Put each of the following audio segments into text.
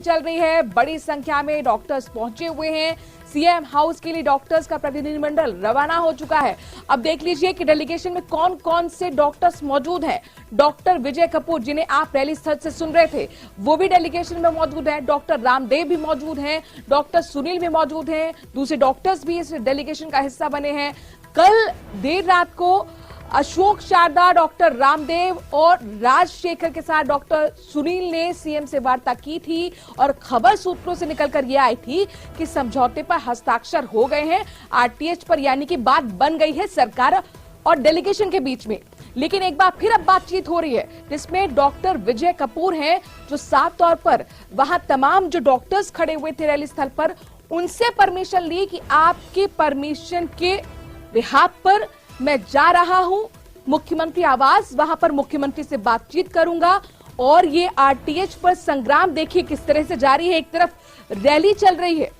चल रही है। बड़ी संख्या में डॉक्टर्स पहुंचे हुए हैं। सीएम हाउस के लिए डॉक्टर्स का प्रतिनिधिमंडल रवाना हो चुका है। अब देख लीजिए कि डेलीगेशन में कौन कौन से डॉक्टर्स मौजूद हैं। डॉक्टर विजय कपूर, जिन्हें आप रैली स्थल से सुन रहे थे, वो भी डेलीगेशन में मौजूद हैं। डॉक्टर रामदेव भी मौजूद हैं, डॉक्टर सुनील भी मौजूद हैं, दूसरे डॉक्टर्स भी इस डेलीगेशन का हिस्सा बने हैं। कल देर रात को अशोक शारदा, डॉक्टर रामदेव और राजशेखर के साथ डॉक्टर सुनील ने सीएम से वार्ता की थी और खबर सूत्रों से निकलकर यह आई थी कि समझौते पर हस्ताक्षर हो गए हैं आरटीएच पर, यानी कि बात बन गई है सरकार और डेलीगेशन के बीच में। लेकिन एक बार फिर अब बातचीत हो रही है जिसमें डॉक्टर विजय कपूर हैं, जो साफ तौर पर वहां तमाम जो डॉक्टर्स खड़े हुए थे रैली स्थल पर, उनसे परमिशन ली कि आपके परमिशन के बिहाफ पर मैं जा रहा हूं मुख्यमंत्री आवास, वहां पर मुख्यमंत्री से बातचीत करूंगा। और ये आरटीएच पर संग्राम देखिए किस तरह से जारी है। एक तरफ रैली चल रही है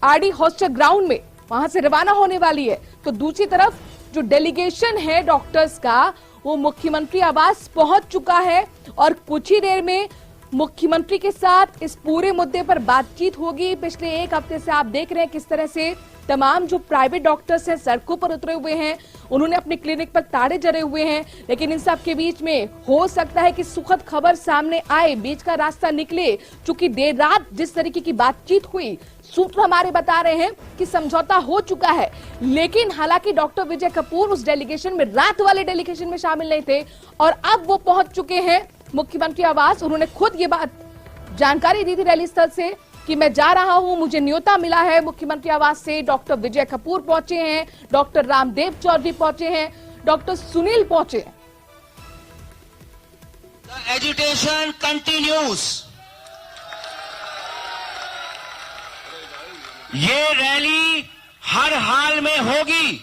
आरडी हॉस्टल ग्राउंड में, वहां से रवाना होने वाली है, तो दूसरी तरफ जो डेलीगेशन है डॉक्टर्स का, वो मुख्यमंत्री आवास पहुंच चुका है और कुछ ही देर में मुख्यमंत्री के साथ इस पूरे मुद्दे पर बातचीत होगी। पिछले एक हफ्ते से आप देख रहे हैं किस तरह से तमाम जो प्राइवेट डॉक्टर्स हैं सड़कों पर उतरे हुए हैं, उन्होंने अपने क्लिनिक पर ताले जड़े हुए हैं। लेकिन इन सब के बीच में हो सकता है कि सुखद खबर सामने आए, बीच का रास्ता निकले। चूंकि देर रात जिस तरीके की बातचीत हुई, सूत्र हमारे बता रहे हैं कि समझौता हो चुका है। लेकिन हालांकि डॉक्टर विजय कपूर उस डेलीगेशन में, रात वाले डेलीगेशन में शामिल नहीं थे और अब वो पहुंच चुके हैं मुख्यमंत्री आवास। उन्होंने खुद ये बात जानकारी दी थी रैली स्थल से कि मैं जा रहा हूं, मुझे न्योता मिला है मुख्यमंत्री आवास से। डॉक्टर विजय कपूर पहुंचे हैं, डॉक्टर रामदेव चौधरी पहुंचे हैं, डॉक्टर सुनील पहुंचे हैं। The agitation continues. ये रैली हर हाल में होगी।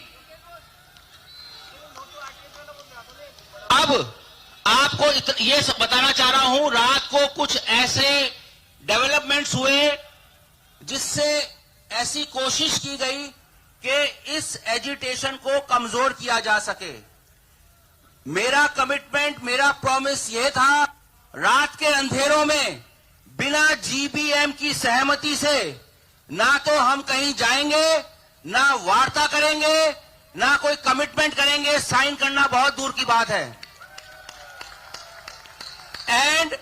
अब आपको ये बताना चाह रहा हूं, रात को कुछ ऐसे डेवलपमेंट्स हुए जिससे ऐसी कोशिश की गई कि इस एजिटेशन को कमजोर किया जा सके। मेरा कमिटमेंट, मेरा प्रॉमिस यह था, रात के अंधेरों में बिना जीबीएम की सहमति से ना तो हम कहीं जाएंगे, ना वार्ता करेंगे, ना कोई कमिटमेंट करेंगे। साइन करना बहुत दूर की बात है। And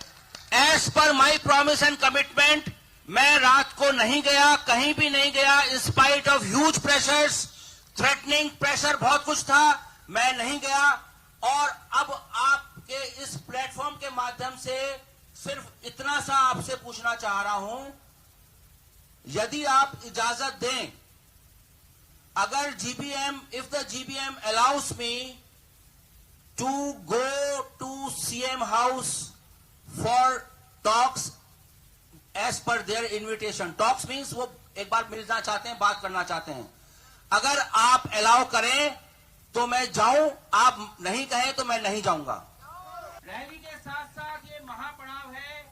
as per my promise and commitment, मैं रात को नहीं गया, कहीं भी नहीं गया। In spite of huge pressures, threatening pressure बहुत कुछ था, मैं नहीं गया। और अब आपके इस प्लेटफॉर्म के माध्यम से सिर्फ इतना सा आपसे पूछना चाह रहा हूं, यदि आप इजाजत दें, अगर GBM, if the GBM allows me to go to CM house for talks as per their invitation, talks means वो एक बार मिलना चाहते हैं, बात करना चाहते हैं, अगर आप अलाउ करें तो मैं जाऊं, आप नहीं कहें तो मैं नहीं जाऊंगा। रैली के साथ साथ ये महापड़ाव है,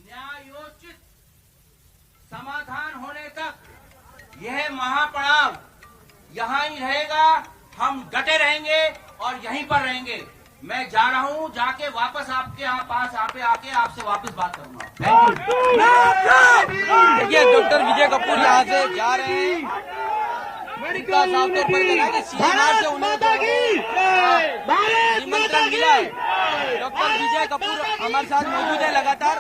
न्यायोचित समाधान होने तक यह महापड़ाव यहां ही रहेगा। हम डटे रहेंगे और यहीं पर रहेंगे। मैं जा रहा हूं, जाके वापस आपके यहाँ पास आके आपसे वापस बात करूंगा। देखिए, डॉक्टर विजय कपूर यहाँ से जा रहे हैं। उनका साफ तौर पर कहना है कि सीएम से उन्हें निमंत्रण मिला है। डॉक्टर विजय कपूर हमारे साथ मौजूद है लगातार।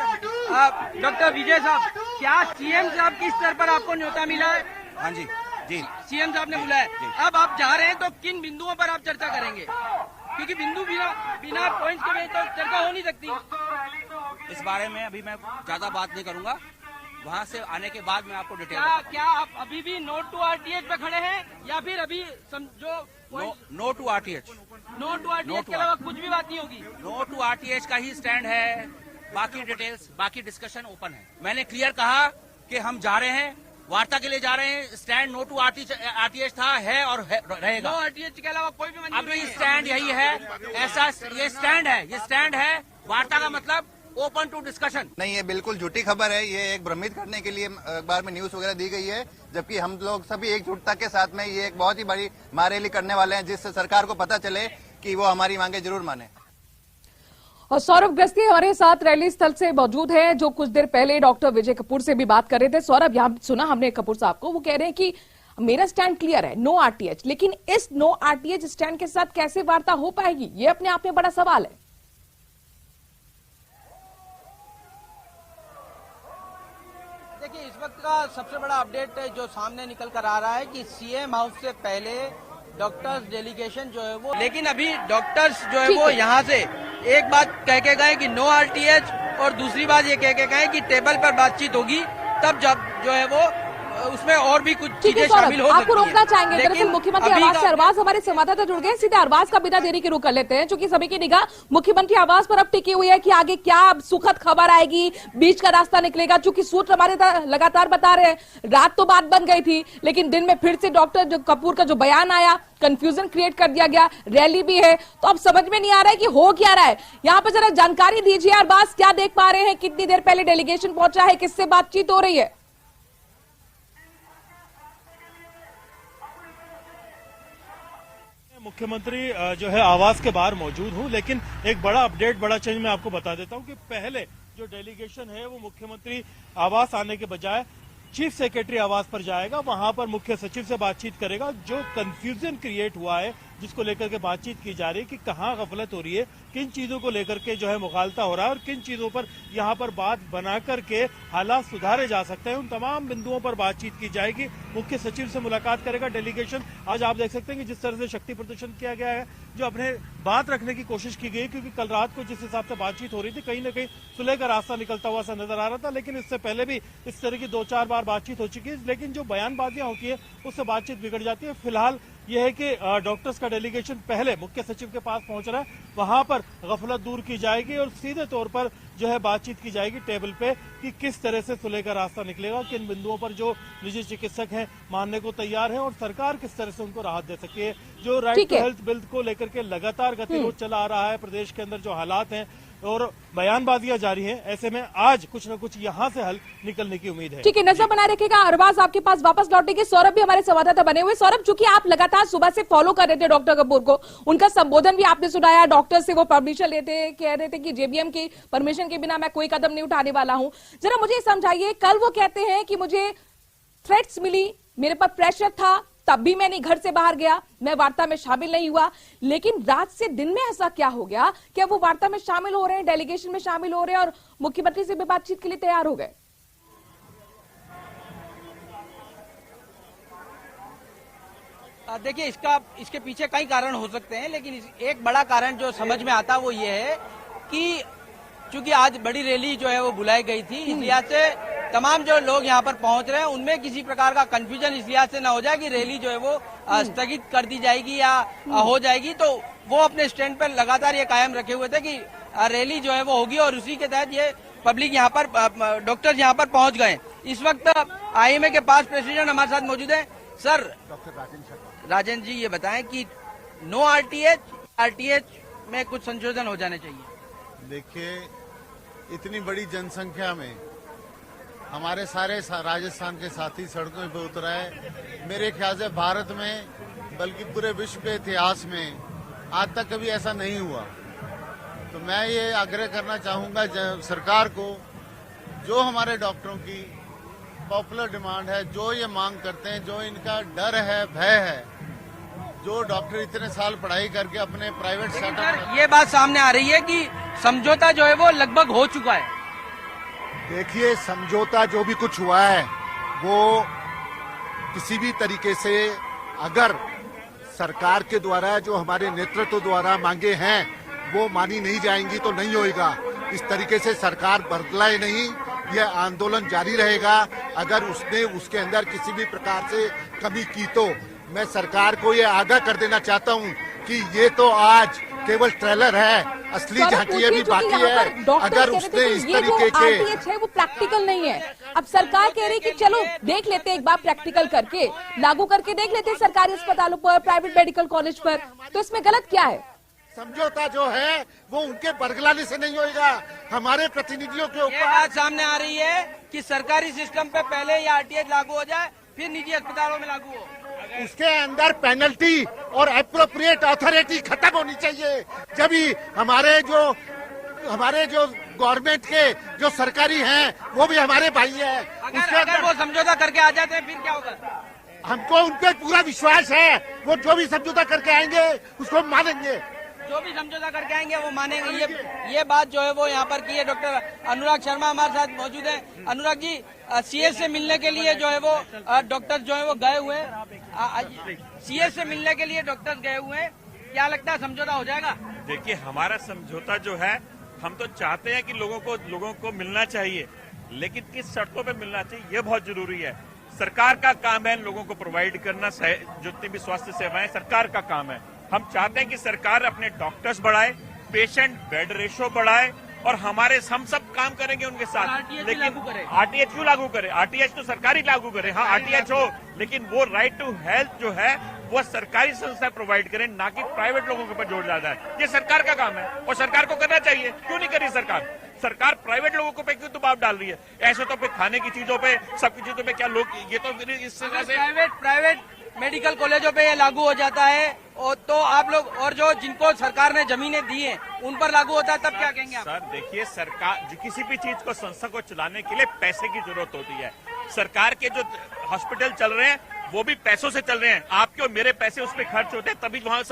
डॉक्टर विजय साहब, क्या सीएम साहब किस स्तर पर आपको न्योता मिला है? हाँ जी, जी सीएम साहब ने बुलाया है। अब आप जा रहे हैं तो किन बिंदुओं पर आप चर्चा करेंगे? क्योंकि बिंदु बिना पॉइंट्स के तो चर्चा हो नहीं सकती। इस बारे में अभी मैं ज्यादा बात नहीं करूंगा, वहां से आने के बाद मैं आपको डिटेल। क्या आप अभी भी नो टू आरटीएच पे खड़े हैं या फिर अभी जो नो टू आरटीएच के अलावा कुछ भी बात नहीं होगी? नो टू आरटीएच का ही स्टैंड है। बाकी डिटेल्स, बाकी डिस्कशन ओपन है। मैंने क्लियर कहा कि हम जा रहे हैं, वार्ता के लिए जा रहे हैं। स्टैंड नो टू आरटीएच था, है और रहेगा। नो आरटीएच के अलावा कोई भी अभी स्टैंड यही है, ऐसा ये स्टैंड है। वार्ता का मतलब ओपन टू डिस्कशन नहीं, ये बिल्कुल झूठी खबर है। ये एक भ्रमित करने के लिए अखबार में न्यूज वगैरह दी गई है, जबकि हम लोग सभी एकजुटता के साथ में ये एक बहुत ही बड़ी महारैली करने वाले हैं, जिससे सरकार को पता चले कि वो हमारी मांगे जरूर माने। और सौरभ गस्ती हमारे साथ रैली स्थल से मौजूद है, जो कुछ देर पहले डॉक्टर विजय कपूर से भी बात कर रहे थे। सौरभ, यहाँ सुना हमने कपूर साहब को, वो कह रहे हैं कि मेरा स्टैंड क्लियर है, नो आरटीएच, लेकिन इस नो आरटीएच स्टैंड के साथ कैसे वार्ता हो पाएगी, ये अपने आप में बड़ा सवाल है। देखिए, इस वक्त का सबसे बड़ा अपडेट जो सामने निकल कर आ रहा है कि सीएम हाउस से पहले डॉक्टर्स डेलीगेशन जो है वो, लेकिन अभी डॉक्टर्स जो है वो यहाँ से एक बात कह के गए कि नो आरटीएच, और दूसरी बात ये कह के गए कि टेबल पर बातचीत होगी, तब जब जो है वो उसमें और भी कुछ चीजें शामिल हो सकती हैं। आपको रोकना चाहेंगे, दरअसल मुख्यमंत्री आवास से अरबाज हमारे संवाददाता जुड़ गए, सीधे अरबाज का बिना देरी के रुख कर लेते हैं, क्योंकि सभी की निगाह मुख्यमंत्री आवास पर अब टिकी हुई है कि आगे क्या सुखद खबर आएगी, बीच का रास्ता निकलेगा। चूंकि सूत्र हमारे लगातार बता रहे हैं रात तो बात बन गई थी, लेकिन दिन में फिर से डॉक्टर कपूर का जो बयान आया, कंफ्यूजन क्रिएट कर दिया गया, रैली भी है, तो अब समझ में नहीं आ रहा है कि हो क्या रहा है। यहाँ पर जरा जानकारी दीजिए अरबाज, क्या देख पा रहे हैं, कितनी देर पहले डेलीगेशन पहुंचा है, किससे बातचीत हो रही है? मुख्यमंत्री जो है आवास के बाहर मौजूद हूं, लेकिन एक बड़ा अपडेट, बड़ा चेंज मैं आपको बता देता हूं कि पहले जो डेलीगेशन है वो मुख्यमंत्री आवास आने के बजाय चीफ सेक्रेटरी आवास पर जाएगा, वहां पर मुख्य सचिव से बातचीत करेगा। जो कंफ्यूजन क्रिएट हुआ है, जिसको लेकर के बातचीत की जा रही है कि कहां गफलत हो रही है, किन चीजों को लेकर के जो है मुखालता हो रहा है और किन चीजों पर यहां पर बात बना करके हालात सुधारे जा सकते हैं, उन तमाम बिंदुओं पर बातचीत की जाएगी। मुख्य सचिव से मुलाकात करेगा डेलीगेशन। आज आप देख सकते हैं कि जिस तरह से शक्ति प्रदर्शन किया गया है, जो अपने बात रखने की कोशिश की गई, क्योंकि कल रात को जिस हिसाब से बातचीत हो रही थी, कहीं ना कहीं सुलह का रास्ता निकलता हुआ सा नजर आ रहा था, लेकिन इससे पहले भी इस तरह की 2-4 बार बातचीत हो चुकी है, लेकिन जो बयानबाजियां होती है उससे बातचीत बिगड़ जाती है। फिलहाल यह है कि डॉक्टर्स का डेलीगेशन पहले मुख्य सचिव के पास पहुंच रहा है, वहां पर गफलत दूर की जाएगी और सीधे तौर पर जो है बातचीत की जाएगी टेबल पे कि किस तरह से सुलह का रास्ता निकलेगा, किन बिंदुओं पर जो निजी चिकित्सक हैं मानने को तैयार हैं और सरकार किस तरह से उनको राहत दे सकती है। जो राइट टू हेल्थ बिल को लेकर के लगातार गतिरोध चला आ रहा है, प्रदेश के अंदर जो हालात हैं और बयानबाजियां जारी हैं, ऐसे में आज कुछ न कुछ यहां से हल निकलने की उम्मीद है। ठीक है, नजर बनाए रखिएगा। अरबाज आपके पास वापस लौटेंगे। सौरभ भी हमारे संवाददाता बने हुए। सौरभ, चूंकि आप लगातार सुबह से फॉलो कर रहे थे डॉक्टर कपूर को, उनका संबोधन भी आपने सुनाया, डॉक्टर से वो परमिशन लेते कह रहे थे कि जेबीएम की परमिशन के बिना मैं कोई कदम नहीं उठाने वाला हूं। जरा मुझे समझाइए, कल वो कहते हैं कि मुझे थ्रेट्स मिली, मेरे पर प्रेशर था, तब भी मैं नहीं घर से बाहर गया, मैं वार्ता में शामिल नहीं हुआ, लेकिन रात से दिन में ऐसा क्या हो गया कि अब वो वार्ता में शामिल हो रहे हैं, डेलीगेशन में शामिल हो रहे हैं और मुख्यमंत्री से भी बातचीत के लिए तैयार हो गए? देखिए, इसके पीछे कई कारण हो सकते हैं, लेकिन एक बड़ा कारण जो समझ में आता वो ये है कि चूंकि आज बड़ी रैली जो है वो बुलाई गई थी, इस लिहाज से तमाम जो लोग यहाँ पर पहुंच रहे हैं उनमें किसी प्रकार का कंफ्यूजन इस लिहाज से ना हो जाए कि रैली जो है वो स्थगित कर दी जाएगी या हो जाएगी, तो वो अपने स्टैंड पर लगातार ये कायम रखे हुए थे कि रैली जो है वो होगी और उसी के तहत ये पब्लिक यहाँ पर, डॉक्टर्स यहाँ पर पहुंच गए। इस वक्त आईएमए के पास प्रेसिडेंट हमारे साथ मौजूद है। सर, डॉक्टर राजन जी, ये बताएं कि नो आरटीएच में कुछ संशोधन हो जाने चाहिए। देखिए, इतनी बड़ी जनसंख्या में हमारे सारे राजस्थान के साथी सड़कों पर उतरा है। मेरे ख्याल से भारत में बल्कि पूरे विश्व के इतिहास में आज तक कभी ऐसा नहीं हुआ। तो मैं ये आग्रह करना चाहूंगा सरकार को, जो हमारे डॉक्टरों की पॉपुलर डिमांड है, जो ये मांग करते हैं, जो इनका डर है, भय है, जो डॉक्टर इतने साल पढ़ाई करके अपने प्राइवेट सेटअप, ये बात सामने आ रही है कि समझौता जो है वो लगभग हो चुका है। देखिए, समझौता जो भी कुछ हुआ है वो किसी भी तरीके से अगर सरकार के द्वारा, जो हमारे नेतृत्व द्वारा मांगे हैं, वो मानी नहीं जाएंगी तो नहीं होएगा। इस तरीके से सरकार बदलाए नहीं, यह आंदोलन जारी रहेगा। अगर उसने उसके अंदर किसी भी प्रकार से कमी की तो मैं सरकार को ये आगाह कर देना चाहता हूं कि ये तो आज केवल ट्रेलर है, असली झांकी भी बाकी है। अगर उसने इस तरीके के है वो प्रैक्टिकल नहीं है। अब सरकार कह रही कि चलो देख लेते एक बार प्रैक्टिकल करके, लागू करके देख लेते सरकारी अस्पतालों पर, प्राइवेट मेडिकल कॉलेज पर, तो इसमें गलत क्या है? समझौता जो है वो उनके बरगलाने से नहीं होगा, हमारे प्रतिनिधियों के ऊपर। बात सामने आ रही है कि सरकारी सिस्टम पे पहले ये आरटीएच लागू हो जाए, फिर निजी अस्पतालों में लागू हो। उसके अंदर पेनल्टी और एप्रोप्रिएट अथॉरिटी खत्म होनी चाहिए, जब ही हमारे जो हमारे जो गवर्नमेंट के जो सरकारी हैं वो भी हमारे भाई हैं। अगर वो समझौता करके आ जाते हैं फिर क्या होगा? हमको उन पे पूरा विश्वास है, वो जो भी समझौता करके आएंगे उसको हम मानेंगे। जो भी समझौता करके आएंगे वो मानेंगे। ये बात जो है वो यहाँ पर की है। डॉक्टर अनुराग शर्मा हमारे साथ मौजूद हैं। अनुराग जी, सीएस से मिलने के लिए जो है वो डॉक्टर जो है वो गए हुए हैं, सीएस से मिलने के लिए डॉक्टर गए हुए हैं। क्या लगता है समझौता हो जाएगा? देखिए, हमारा समझौता जो है, हम तो चाहते हैं कि लोगों को मिलना चाहिए, लेकिन किस शर्तों पे मिलना चाहिए ये बहुत जरूरी है। सरकार का काम है लोगों को प्रोवाइड करना, जितनी भी स्वास्थ्य सेवाएं सरकार का काम है। हम चाहते हैं कि सरकार अपने डॉक्टर्स बढ़ाए, पेशेंट बेड रेशो बढ़ाए, और हम सब काम करेंगे उनके साथ। लेकिन आरटीएच क्यों लागू करे? आरटीएच तो सरकारी लागू करे। हाँ, आरटीएच हो, लेकिन वो राइट टू हेल्थ जो है वो सरकारी संस्था प्रोवाइड करें, ना कि प्राइवेट लोगों के ऊपर जोर डाला है। ये सरकार का काम है और सरकार को करना चाहिए। क्यों नहीं करी सरकार? सरकार प्राइवेट लोगों को पे क्यों दबाव डाल रही है? ऐसे तो पे खाने की चीजों पे, सबकी चीजों पे क्या लोग, ये तो इस तरह से प्राइवेट मेडिकल कॉलेजों पे ये लागू हो जाता है और तो आप लोग, और जो जिनको सरकार ने जमीनें दी हैं उन पर लागू होता है, तब क्या कहेंगे आप? सर देखिए, सरकार किसी भी चीज को, संस्था को चलाने के लिए पैसे की जरूरत होती है। सरकार के जो हॉस्पिटल चल रहे हैं वो भी पैसों से चल रहे हैं। आपके और मेरे पैसे उस पर खर्च होते हैं, तभी वहाँ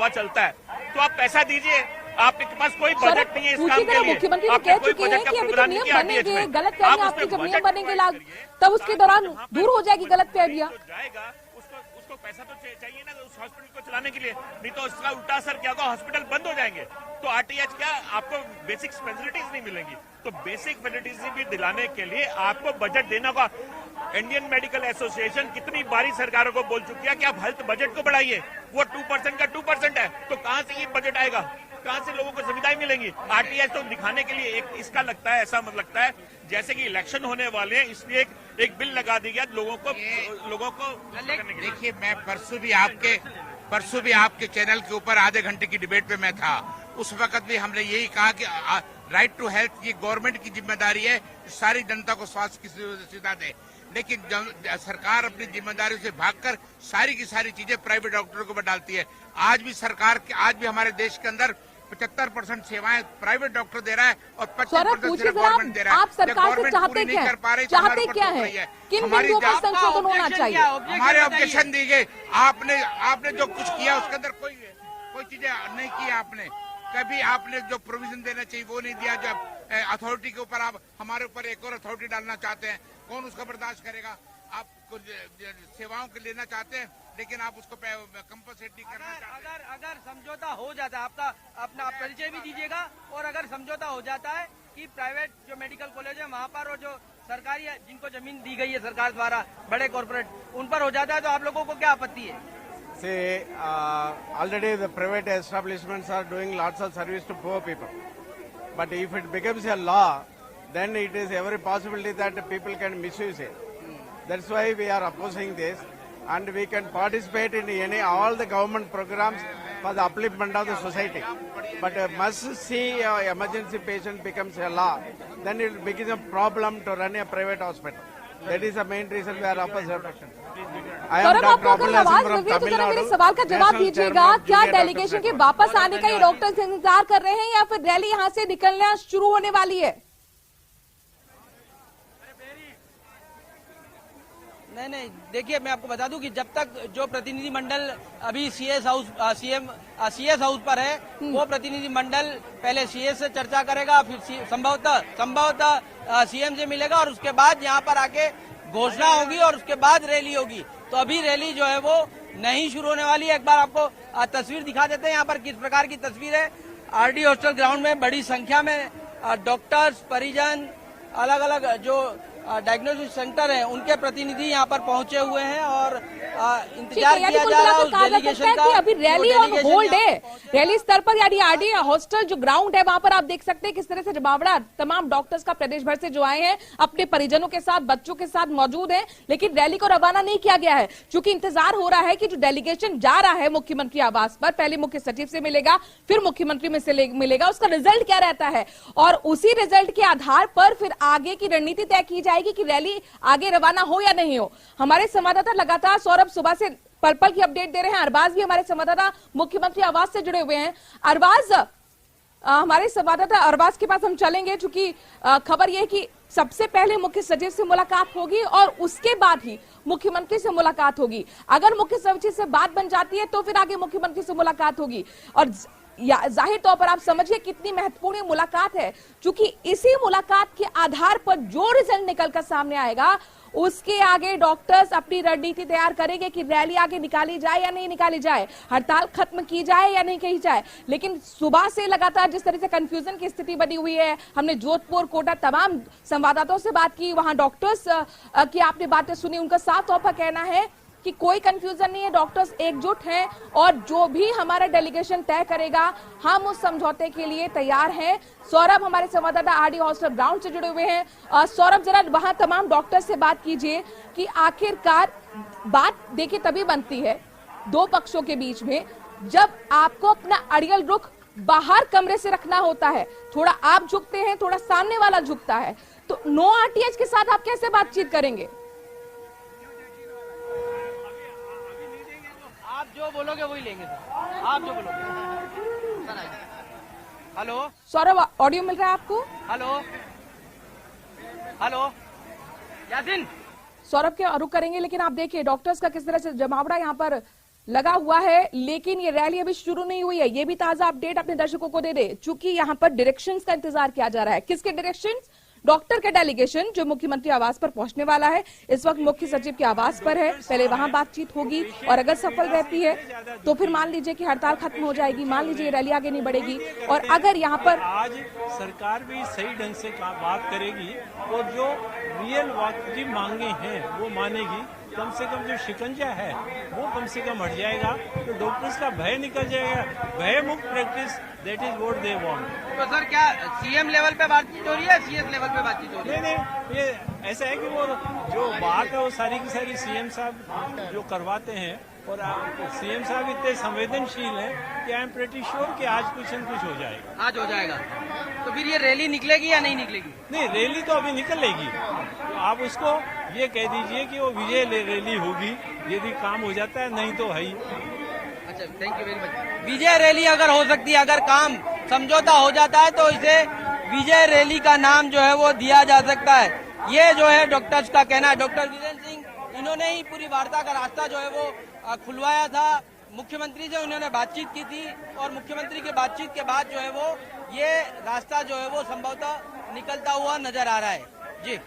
चलता है। तो आप पैसा दीजिए। आपके पास कोई बजट नहीं है इस काम के लिए। मुख्यमंत्री ने कह चुके हैं कि अभी तो नियम बनेंगे, गलत फहमियां आपकी जब नियम बनेंगे लागू, तब उसके दौरान दूर हो जाएगी गलत फहमियां। जाएगा उसको पैसा तो चाहिए ना उस हॉस्पिटल को चलाने के लिए, नहीं तो उसका उल्टा असर क्या होगा? हॉस्पिटल बंद हो जाएंगे तो आरटीएच क्या, आपको बेसिक फैसिलिटीज नहीं मिलेंगी। तो बेसिक फैसिलिटीज भी दिलाने के लिए आपको बजट देना होगा। इंडियन मेडिकल एसोसिएशन कितनी बारी सरकारों को बोल चुकी है कि आप हेल्थ बजट को बढ़ाइए। वो 2% का 2% है, तो कहां से ये बजट आएगा? कहां से लोगों को सुविधाएं मिलेंगी? आरटीएच तो दिखाने के लिए एक इसका लगता है, ऐसा लगता है जैसे कि इलेक्शन होने वाले हैं, इसलिए एक बिल लगा दी गया लोगों को देखिए, मैं परसों भी आपके चैनल के ऊपर आधे घंटे की डिबेट पे मैं था। उस वक्त भी हमने यही कहा कि राइट टू हेल्थ ये गवर्नमेंट की जिम्मेदारी है, सारी जनता को स्वास्थ्य की सुविधा दे। लेकिन सरकार अपनी जिम्मेदारियों से भागकर सारी की सारी चीजें प्राइवेट डॉक्टरों को डालती है। आज भी हमारे देश के अंदर 75% सेवाएं प्राइवेट डॉक्टर दे रहा है और 25% सिर्फ गवर्नमेंट दे रहा है। आप सरकार से चाहते क्या है? चाहते क्या है? किन बिंदुओं पर संशोधन होना चाहिए? हमारे ऑब्जेक्शन दी गई। आपने जो कुछ किया उसके अंदर कोई चीजें नहीं की। आपने कभी आपने जो प्रोविजन देना चाहिए वो नहीं दिया। जब अथॉरिटी के ऊपर आप हमारे ऊपर एक और अथॉरिटी डालना चाहते हैं, कौन उसका बर्दाश्त करेगा? आप सेवाओं के लेना चाहते हैं लेकिन आप उसको कंपनसेट नहीं करना चाहते। अगर समझौता हो जाता है, आपका अपना परिचय भी दीजिएगा, और अगर समझौता हो जाता है कि प्राइवेट जो मेडिकल कॉलेज है वहाँ पर, और जो सरकारी जिनको जमीन दी गई है सरकार द्वारा, बड़े कॉर्पोरेट, उन पर हो जाता है, तो आप लोगों को क्या आपत्ति है? See, already the private establishments are doing lots of service to poor people. But if it becomes a law, then it is every possibility that people can misuse it. That's why we are opposing this, and we can participate in all the government programs for the upliftment of the society. But must see emergency patient becomes a law, then it becomes a problem to run a private hospital. That is the main reason we are opposite. Saurabh, आपको अगर आवाज लग रही है तो जरा मेरे सवाल का जवाब दीजिएगा। क्या डेलीगेशन के वापस आने का ये डॉक्टर्स इंतजार कर रहे हैं या फिर रैली यहाँ से निकलना शुरू होने वाली है? नहीं, देखिए मैं आपको बता दूं कि जब तक जो प्रतिनिधि मंडल अभी सीएस हाउस पर है, वो प्रतिनिधि मंडल पहले सीएस से चर्चा करेगा, फिर संभवतः सीएम से मिलेगा, और उसके बाद यहाँ पर आके घोषणा होगी और उसके बाद रैली होगी। तो अभी रैली जो है वो नहीं शुरू होने वाली है। एक बार आपको तस्वीर दिखा देते हैं यहाँ पर किस प्रकार की तस्वीर है। आरडी हॉस्टल ग्राउंड में बड़ी संख्या में डॉक्टर्स, परिजन, अलग अलग जो डायग्नोस्टिक सेंटर है उनके प्रतिनिधि यहाँ पर पहुंचे हुए हैं और इंतजार किया जा रहा है उस डेलीगेशन का। अभी रैली ऑन होल्ड है, रैली स्तर पर, यानी आरडी हॉस्टल जो ग्राउंड है वहां पर आप देख सकते हैं किस तरह से जमावड़ा तमाम डॉक्टर्स का प्रदेश भर से जो आए हैं, अपने परिजनों के साथ, बच्चों के साथ मौजूद हैं, लेकिन रैली को रवाना नहीं किया गया है। चूंकि इंतजार हो रहा है कि जो डेलीगेशन जा रहा है मुख्यमंत्री आवास पर, पहले मुख्य सचिव से मिलेगा, फिर मुख्यमंत्री में से मिलेगा, उसका रिजल्ट क्या रहता है, और उसी रिजल्ट के आधार पर फिर आगे की रणनीति तय की जाएगी कि रैली आगे रवाना हो या नहीं हो। हमारे संवाददाता लगातार सौरभ सुबह से पल पल की अपडेट दे रहे हैं। अरबाज भी हमारे संवाददाता मुख्यमंत्री आवास से जुड़े हुए हैं। अरबाज, हमारे संवाददाता अरबाज के पास हम चलेंगे, चूंकि खबर यह है कि सबसे पहले मुख्य सचिव से मुलाकात होगी और उसके बाद ही मुख्यमंत्री से मुलाकात होगी। अगर मुख्य सचिव से बात बन जाती है तो फिर आगे मुख्यमंत्री से मुलाकात होगी। और जाहिर तौर पर आप समझिए कितनी महत्वपूर्ण मुलाकात है, क्योंकि इसी मुलाकात के आधार पर जो रिजल्ट निकलकर सामने आएगा उसके आगे डॉक्टर्स अपनी रणनीति तैयार करेंगे कि रैली आगे निकाली जाए या नहीं निकाली जाए, हड़ताल खत्म की जाए या नहीं की जाए। लेकिन सुबह से लगातार जिस तरह से कंफ्यूजन की स्थिति बनी हुई है, हमने जोधपुर, कोटा तमाम संवाददाताओं से बात की, वहां डॉक्टर्स की आपने बातें सुनी, उनका साफ तौर पर कहना है कि कोई कंफ्यूजन नहीं है, डॉक्टर्स एकजुट हैं और जो भी हमारा डेलीगेशन तय करेगा हम उस समझौते के लिए तैयार हैं। सौरभ हमारे संवाददाता आरडी हॉस्टल ग्राउंड से जुड़े हुए हैं। सौरभ, जरा वहां तमाम डॉक्टर्स से बात कीजिए कि आखिरकार बात देखिए तभी बनती है दो पक्षों के बीच में जब आपको अपना अड़ियल रुख बाहर कमरे से रखना होता है। थोड़ा आप झुकते हैं, थोड़ा सामने वाला झुकता है, तो नो आरटीएच के साथ आप कैसे बातचीत करेंगे? आप जो बोलोगे वही लेंगे सर, आप जो बोलोगे। हेलो सौरभ, ऑडियो मिल रहा है आपको? हेलो हेलो यासिन, सौरभ के रुख करेंगे, लेकिन आप देखिए डॉक्टर्स का किस तरह से जमावड़ा यहाँ पर लगा हुआ है। लेकिन ये रैली अभी शुरू नहीं हुई है, ये भी ताजा अपडेट अपने दर्शकों को दे दे, चूंकि यहाँ पर डायरेक्शंस का इंतजार किया जा रहा है। किसके डायरेक्शंस? डॉक्टर का डेलीगेशन जो मुख्यमंत्री आवास पर पहुंचने वाला है, इस वक्त मुख्य सचिव के आवास पर है। पहले वहां बातचीत होगी और अगर सफल रहती है तो फिर मान लीजिए कि हड़ताल खत्म हो जाएगी, मान लीजिए रैली आगे नहीं बढ़ेगी। और अगर यहाँ पर आज सरकार भी सही ढंग से बात करेगी और जो रियल वाजिब मांगे हैं वो मानेगी, कम से कम जो शिकंजा है वो कम से कम हट जाएगा, तो डॉक्टर्स का भय निकल जाएगा। भय मुक्त practice, that is what they want. तो सर क्या सीएम लेवल पे बातचीत हो रही है, सीएस लेवल पे बातचीत हो रही है? नहीं, ये ऐसा है कि वो जो बात है वो सारी की सारी सीएम साहब जो करवाते हैं, और सीएम साहब इतने संवेदनशील हैं कि आई एम प्रेटी श्योर कि आज कुछ न कुछ हो जाएगा। आज हो जाएगा। तो फिर ये रैली निकलेगी या नहीं निकलेगी? नहीं, रैली तो अभी निकलेगी, तो आप उसको ये कह दीजिए कि वो विजय रैली होगी यदि काम हो जाता है, नहीं तो है ही। अच्छा, thank you very much. Vijay rally अगर हो सकती है, अगर काम समझौता हो जाता है तो इसे विजय रैली का नाम जो है वो दिया जा सकता है। ये जो है डॉक्टर्स का कहना है। डॉक्टर वीरेंद्र सिंह, इन्होंने ही पूरी वार्ता का रास्ता जो है वो खुलवाया था। मुख्यमंत्री से उन्होंने बातचीत की थी और मुख्यमंत्री की बातचीत के बाद जो है वो ये रास्ता जो है वो संभवतः निकलता हुआ नजर आ रहा है। जी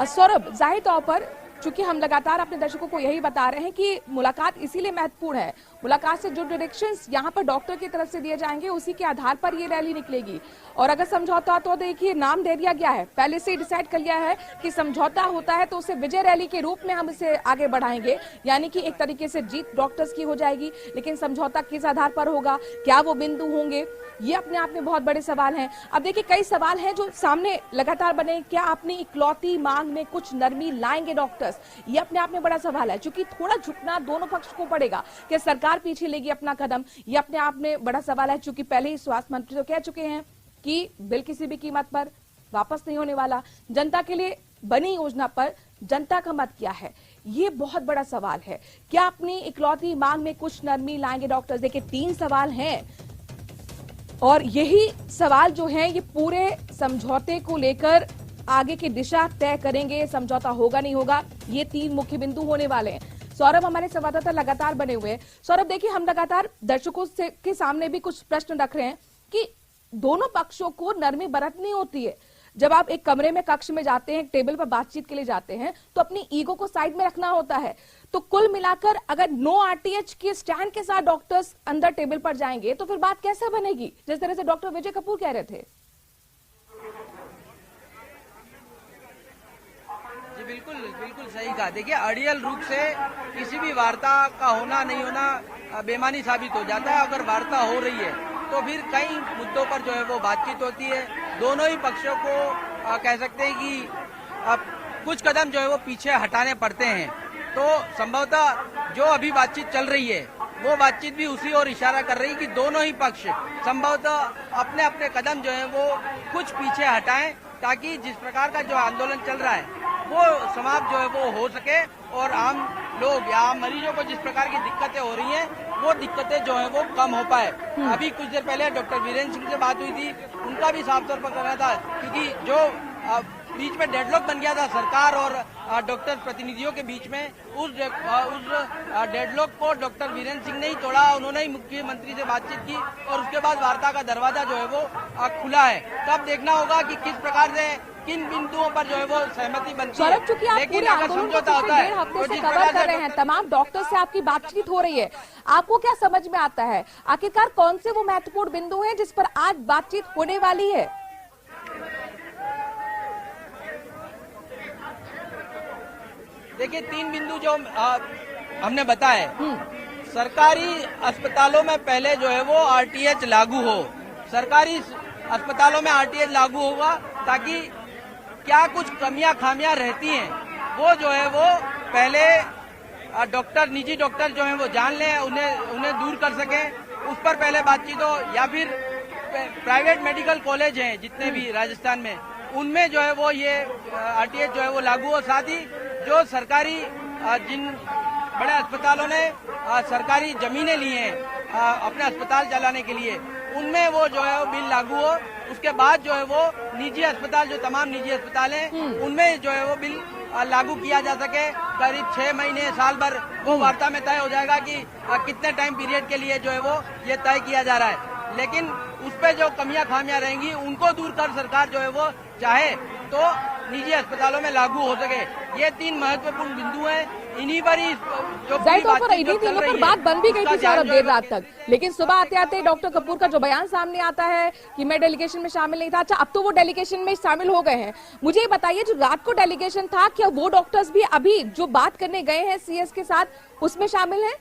सौरभ, जाहिर तौर पर चूंकि हम लगातार अपने दर्शकों को यही बता रहे हैं कि मुलाकात इसीलिए महत्वपूर्ण है, मुलाकात से जो डायरेक्शंस यहाँ पर डॉक्टर की तरफ से दिए जाएंगे उसी के आधार पर ये रैली निकलेगी। और अगर समझौता तो देखिए नाम दे दिया गया है, पहले से डिसाइड कर लिया है कि समझौता होता है तो उसे विजय रैली के रूप में हम इसे आगे बढ़ाएंगे, यानी कि एक तरीके से जीत डॉक्टर्स की हो जाएगी। लेकिन समझौता किस आधार पर होगा, क्या वो बिंदु होंगे, ये अपने आप में बहुत बड़े सवाल हैं। अब देखिए कई सवाल हैं जो सामने लगातार बने। क्या अपनी इकलौती मांग में कुछ नरमी लाएंगे डॉक्टर्स? ये अपने आप में बड़ा सवाल है, क्योंकि थोड़ा झुकना दोनों पक्ष को पड़ेगा। क्या सरकार पीछे लेगी अपना कदम? ये अपने आप में बड़ा सवाल है, क्योंकि पहले ही स्वास्थ्य मंत्री तो कह चुके हैं कि बिल किसी भी कीमत पर वापस नहीं होने वाला। जनता के लिए बनी योजना पर जनता का मत क्या है, ये बहुत बड़ा सवाल है। क्या अपनी इकलौती मांग में कुछ नरमी लाएंगे डॉक्टर्स? देखिए 3 सवाल हैं और यही सवाल जो है ये पूरे समझौते को लेकर आगे की दिशा तय करेंगे। समझौता होगा नहीं होगा, ये 3 मुख्य बिंदु होने वाले हैं। सौरभ, हमारे संवाददाता लगातार बने हुए हैं। सौरभ, देखिए हम लगातार दर्शकों के सामने भी कुछ प्रश्न रख रहे हैं कि दोनों पक्षों को नरमी बरतनी होती है। जब आप एक कमरे में, कक्ष में जाते हैं, टेबल पर बातचीत के लिए जाते हैं, तो अपनी ईगो को साइड में रखना होता है। तो कुल मिलाकर अगर नो आरटीएच के स्टैंड के साथ डॉक्टर्स अंदर टेबल पर जाएंगे तो फिर बात कैसे बनेगी, जिस तरह से डॉक्टर विजय कपूर कह रहे थे? जी बिल्कुल बिल्कुल सही कहा। देखिए अड़ियल रूप से किसी भी वार्ता का होना नहीं होना बेमानी साबित हो जाता है। अगर वार्ता हो रही है तो फिर कई मुद्दों पर जो है वो बातचीत होती है। दोनों ही पक्षों को कह सकते हैं कि कुछ कदम जो है वो पीछे हटाने पड़ते हैं। तो संभवतः जो अभी बातचीत चल रही है वो बातचीत भी उसी ओर इशारा कर रही है कि दोनों ही पक्ष संभवतः अपने अपने कदम जो है वो कुछ पीछे हटाएं, ताकि जिस प्रकार का जो आंदोलन चल रहा है वो समाप्त जो है वो हो सके और आम लोग या आम मरीजों को जिस प्रकार की दिक्कतें हो रही हैं वो दिक्कतें जो है वो कम हो पाए। अभी कुछ देर पहले डॉक्टर वीरेंद्र सिंह से बात हुई थी, उनका भी साफ तौर पर कहना था, क्योंकि जो बीच में डेडलॉक बन गया था सरकार और डॉक्टर प्रतिनिधियों के बीच में, उस डेडलॉक को डॉक्टर वीरेंद्र सिंह ने ही तोड़ा। उन्होंने ही मुख्यमंत्री से बातचीत की और उसके बाद वार्ता का दरवाजा जो है वो खुला है। तब देखना होगा कि किस प्रकार से किन बिंदुओं पर जो है वो सहमति बनती है। चूंकि आप पूरे आंदोलन को पिछले 1.5 हफ्ते से कवर कर रहे हैं, तमाम डॉक्टर से आपकी बातचीत हो रही है, आपको क्या समझ में आता है आखिरकार कौन से वो महत्वपूर्ण बिंदु हैं जिस पर आज बातचीत होने वाली है? देखिए 3 बिंदु जो हमने बताए। सरकारी अस्पतालों में पहले जो है वो आरटीएच लागू हो, सरकारी अस्पतालों में आरटीएच लागू होगा ताकि क्या कुछ कमियां खामियां रहती हैं वो जो है वो पहले डॉक्टर, निजी डॉक्टर जो है वो जान लें, उन्हें दूर कर सकें, उस पर पहले बातचीत हो। या फिर प्राइवेट मेडिकल कॉलेज हैं जितने भी राजस्थान में, उनमें जो है वो ये आरटीएच जो है वो लागू हो। साथ ही जो सरकारी जिन बड़े अस्पतालों ने सरकारी जमीनें ली हैं अपने अस्पताल चलाने के लिए, उनमें वो जो है वो बिल लागू हो। उसके बाद जो है वो निजी अस्पताल, जो तमाम निजी अस्पताल हैं, उनमें जो है वो बिल लागू किया जा सके। करीब 6 महीने साल भर वो वार्ता में तय हो जाएगा कि कितने टाइम पीरियड के लिए जो है वो ये तय किया जा रहा है। लेकिन उस पे जो कमियां खामियां रहेंगी उनको दूर कर सरकार जो है वो चाहे तो निजी अस्पतालों में लागू हो सके। ये 3 महत्वपूर्ण बिंदु हैं। इन्हीं पर ही जो इन्हीं तीनों पर बात बन भी गई थी सौरभ देर रात तक, लेकिन सुबह आते आते डॉक्टर कपूर का जो बयान सामने आता है कि मैं डेलीगेशन में शामिल नहीं था। अच्छा, अब तो वो डेलीगेशन में शामिल हो गए हैं। मुझे ये बताइए, जो रात को डेलीगेशन था, क्या वो डॉक्टर्स भी अभी जो बात करने गए हैं सीएस के साथ उसमें शामिल हैं?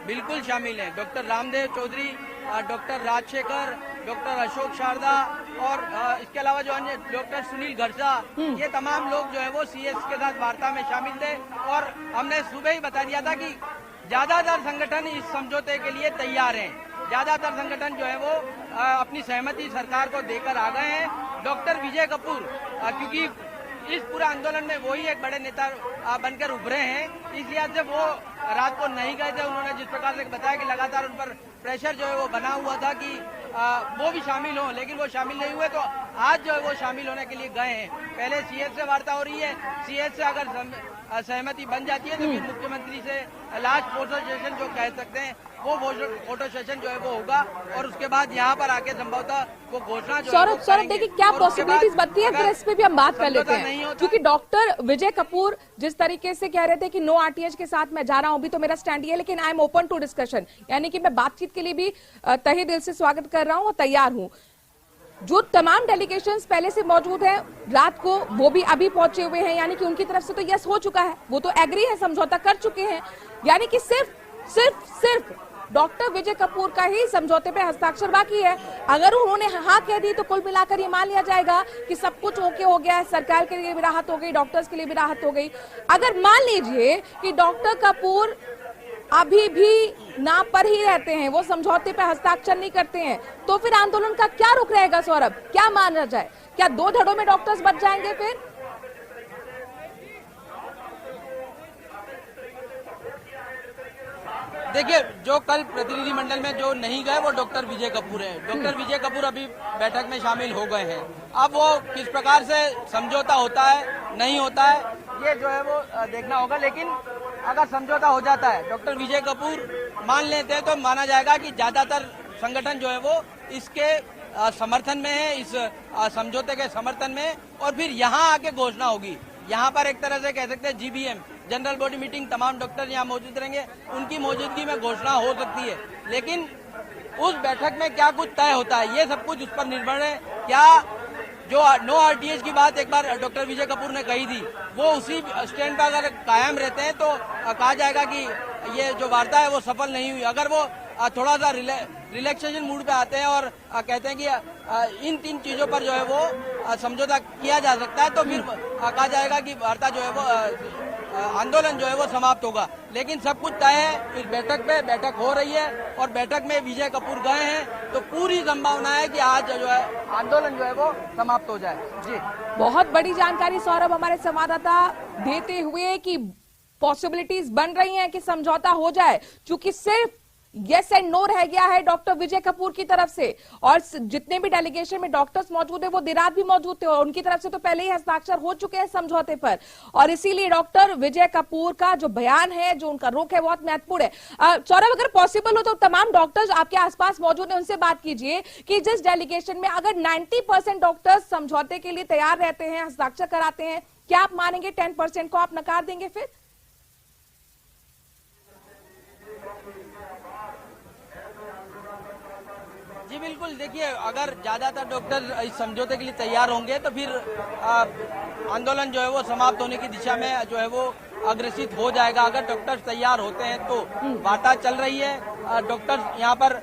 बिल्कुल शामिल हैं। Doctor Ramdev Chaudhary, doctor Rajshekhar, doctor Ashok Sharda और इसके अलावा जो अन्य डॉक्टर सुनील घरसा, ये तमाम लोग जो है वो सीएस के साथ वार्ता में शामिल थे। और हमने सुबह ही बता दिया था कि ज्यादातर संगठन इस समझौते के लिए तैयार हैं। ज्यादातर संगठन जो है वो अपनी सहमति सरकार को देकर आ गए हैं। डॉक्टर विजय कपूर क्योंकि इस पूरे आंदोलन में वही एक बड़े नेता बनकर उभरे हैं, इस लिहाज से वो रात को नहीं गए थे। उन्होंने जिस प्रकार से बताया कि लगातार उन पर प्रेशर जो है वो बना हुआ था कि वो भी शामिल हो, लेकिन वो शामिल नहीं हुए, तो आज जो है वो शामिल होने के लिए गए हैं। पहले सीएस से वार्ता हो रही है, सीएस से अगर सहमति बन जाती है तो फिर मुख्यमंत्री से लास्ट फोटो सेशन जो कह सकते हैं वो फोटो सेशन जो है वो होगा और उसके बाद यहाँ पर आके संभवतः वो घोषणा जो सौरभ देखिए क्या पॉसिबिलिटीज बनती है, अगर इस पे भी हम बात कर लेते हैं। क्योंकि डॉक्टर विजय कपूर जिस तरीके से कह रहे थे कि नो आरटीएच के साथ मैं जा रहा हूं, अभी तो मेरा स्टैंड ये है, लेकिन I am open to discussion, यानी कि मैं बातचीत के लिए भी तहे दिल से स्वागत कर रहा हूं और तैयार हूं। जो तमाम डेलीगेशंस पहले से मौजूद हैं रात को, वो भी अभी पहुंचे हुए हैं, यानी कि उनकी तरफ से तो यस हो चुका है, वो तो एग्री है, समझौता कर चुके हैं। यानी कि सिर्फ डॉक्टर विजय कपूर का ही समझौते पे हस्ताक्षर बाकी है। अगर उन्होंने हाँ कह दी तो कुल मिलाकर ये मान लिया जाएगा कि सब कुछ ओके हो गया है, सरकार के लिए भी राहत हो गई, डॉक्टर्स के लिए भी राहत हो गई। अगर मान लीजिए कि डॉक्टर कपूर अभी भी नाम पर ही रहते हैं, वो समझौते पे हस्ताक्षर नहीं करते हैं, तो फिर आंदोलन का क्या रुख रहेगा सौरभ? क्या माना जाए? क्या 2 धड़ों में डॉक्टर्स बच जाएंगे फिर? देखिए, जो कल प्रतिनिधि मंडल में जो नहीं गए वो डॉक्टर विजय कपूर हैं। डॉक्टर विजय कपूर अभी बैठक में शामिल हो गए हैं। अब वो किस प्रकार से समझौता होता है नहीं होता है ये जो है वो देखना होगा। लेकिन अगर समझौता हो जाता है, डॉक्टर विजय कपूर मान लेते हैं, तो माना जाएगा कि ज्यादातर संगठन जो है वो इसके समर्थन में है, इस समझौते के समर्थन में, और फिर यहाँ आके घोषणा होगी। यहाँ पर एक तरह से कह सकते हैं जीबीएम, जनरल बॉडी मीटिंग, तमाम डॉक्टर यहाँ मौजूद रहेंगे, उनकी मौजूदगी में घोषणा हो सकती है। लेकिन उस बैठक में क्या कुछ तय होता है ये सब कुछ उस पर निर्भर है। क्या जो नो आरटीएच की बात एक बार डॉक्टर विजय कपूर ने कही थी, वो उसी स्टैंड पर अगर कायम रहते हैं तो कहा जाएगा कि ये जो वार्ता है वो सफल नहीं हुई। अगर वो थोड़ा सा रिलैक्सेशन मूड पे आते हैं और कहते हैं कि इन 3 चीजों पर जो है वो समझौता किया जा सकता है, तो फिर कहा जाएगा कि वार्ता जो है वो आंदोलन जो है वो समाप्त होगा। लेकिन सब कुछ तय है, इस बैठक हो रही है और बैठक में विजय कपूर गए हैं, तो पूरी संभावना है कि आज जो है आंदोलन जो है वो समाप्त हो जाए। जी, बहुत बड़ी जानकारी सौरभ हमारे संवाददाता देते हुए कि पॉसिबिलिटीज बन रही हैं कि समझौता हो जाए, क्योंकि सिर्फ यस एंड नो रह गया है डॉक्टर विजय कपूर की तरफ से, और जितने भी डेलीगेशन में डॉक्टर्स मौजूद है वो देर रात भी मौजूद थे और उनकी तरफ से तो पहले ही हस्ताक्षर हो चुके हैं समझौते पर, और इसीलिए डॉक्टर विजय कपूर का जो बयान है, जो उनका रुख है, बहुत महत्वपूर्ण है। सौरभ, अगर पॉसिबल हो तो तमाम डॉक्टर्स आपके आसपास मौजूद है, उनसे बात कीजिए कि जिस डेलीगेशन में अगर 90% डॉक्टर्स समझौते के लिए तैयार रहते हैं, हस्ताक्षर कराते हैं, क्या आप मानेंगे 10% को आप नकार देंगे फिर? जी बिल्कुल, देखिए अगर ज्यादातर डॉक्टर इस समझौते के लिए तैयार होंगे तो फिर आंदोलन जो है वो समाप्त होने की दिशा में जो है वो अग्रसित हो जाएगा। अगर डॉक्टर्स तैयार होते हैं तो वार्ता चल रही है। डॉक्टर्स यहाँ पर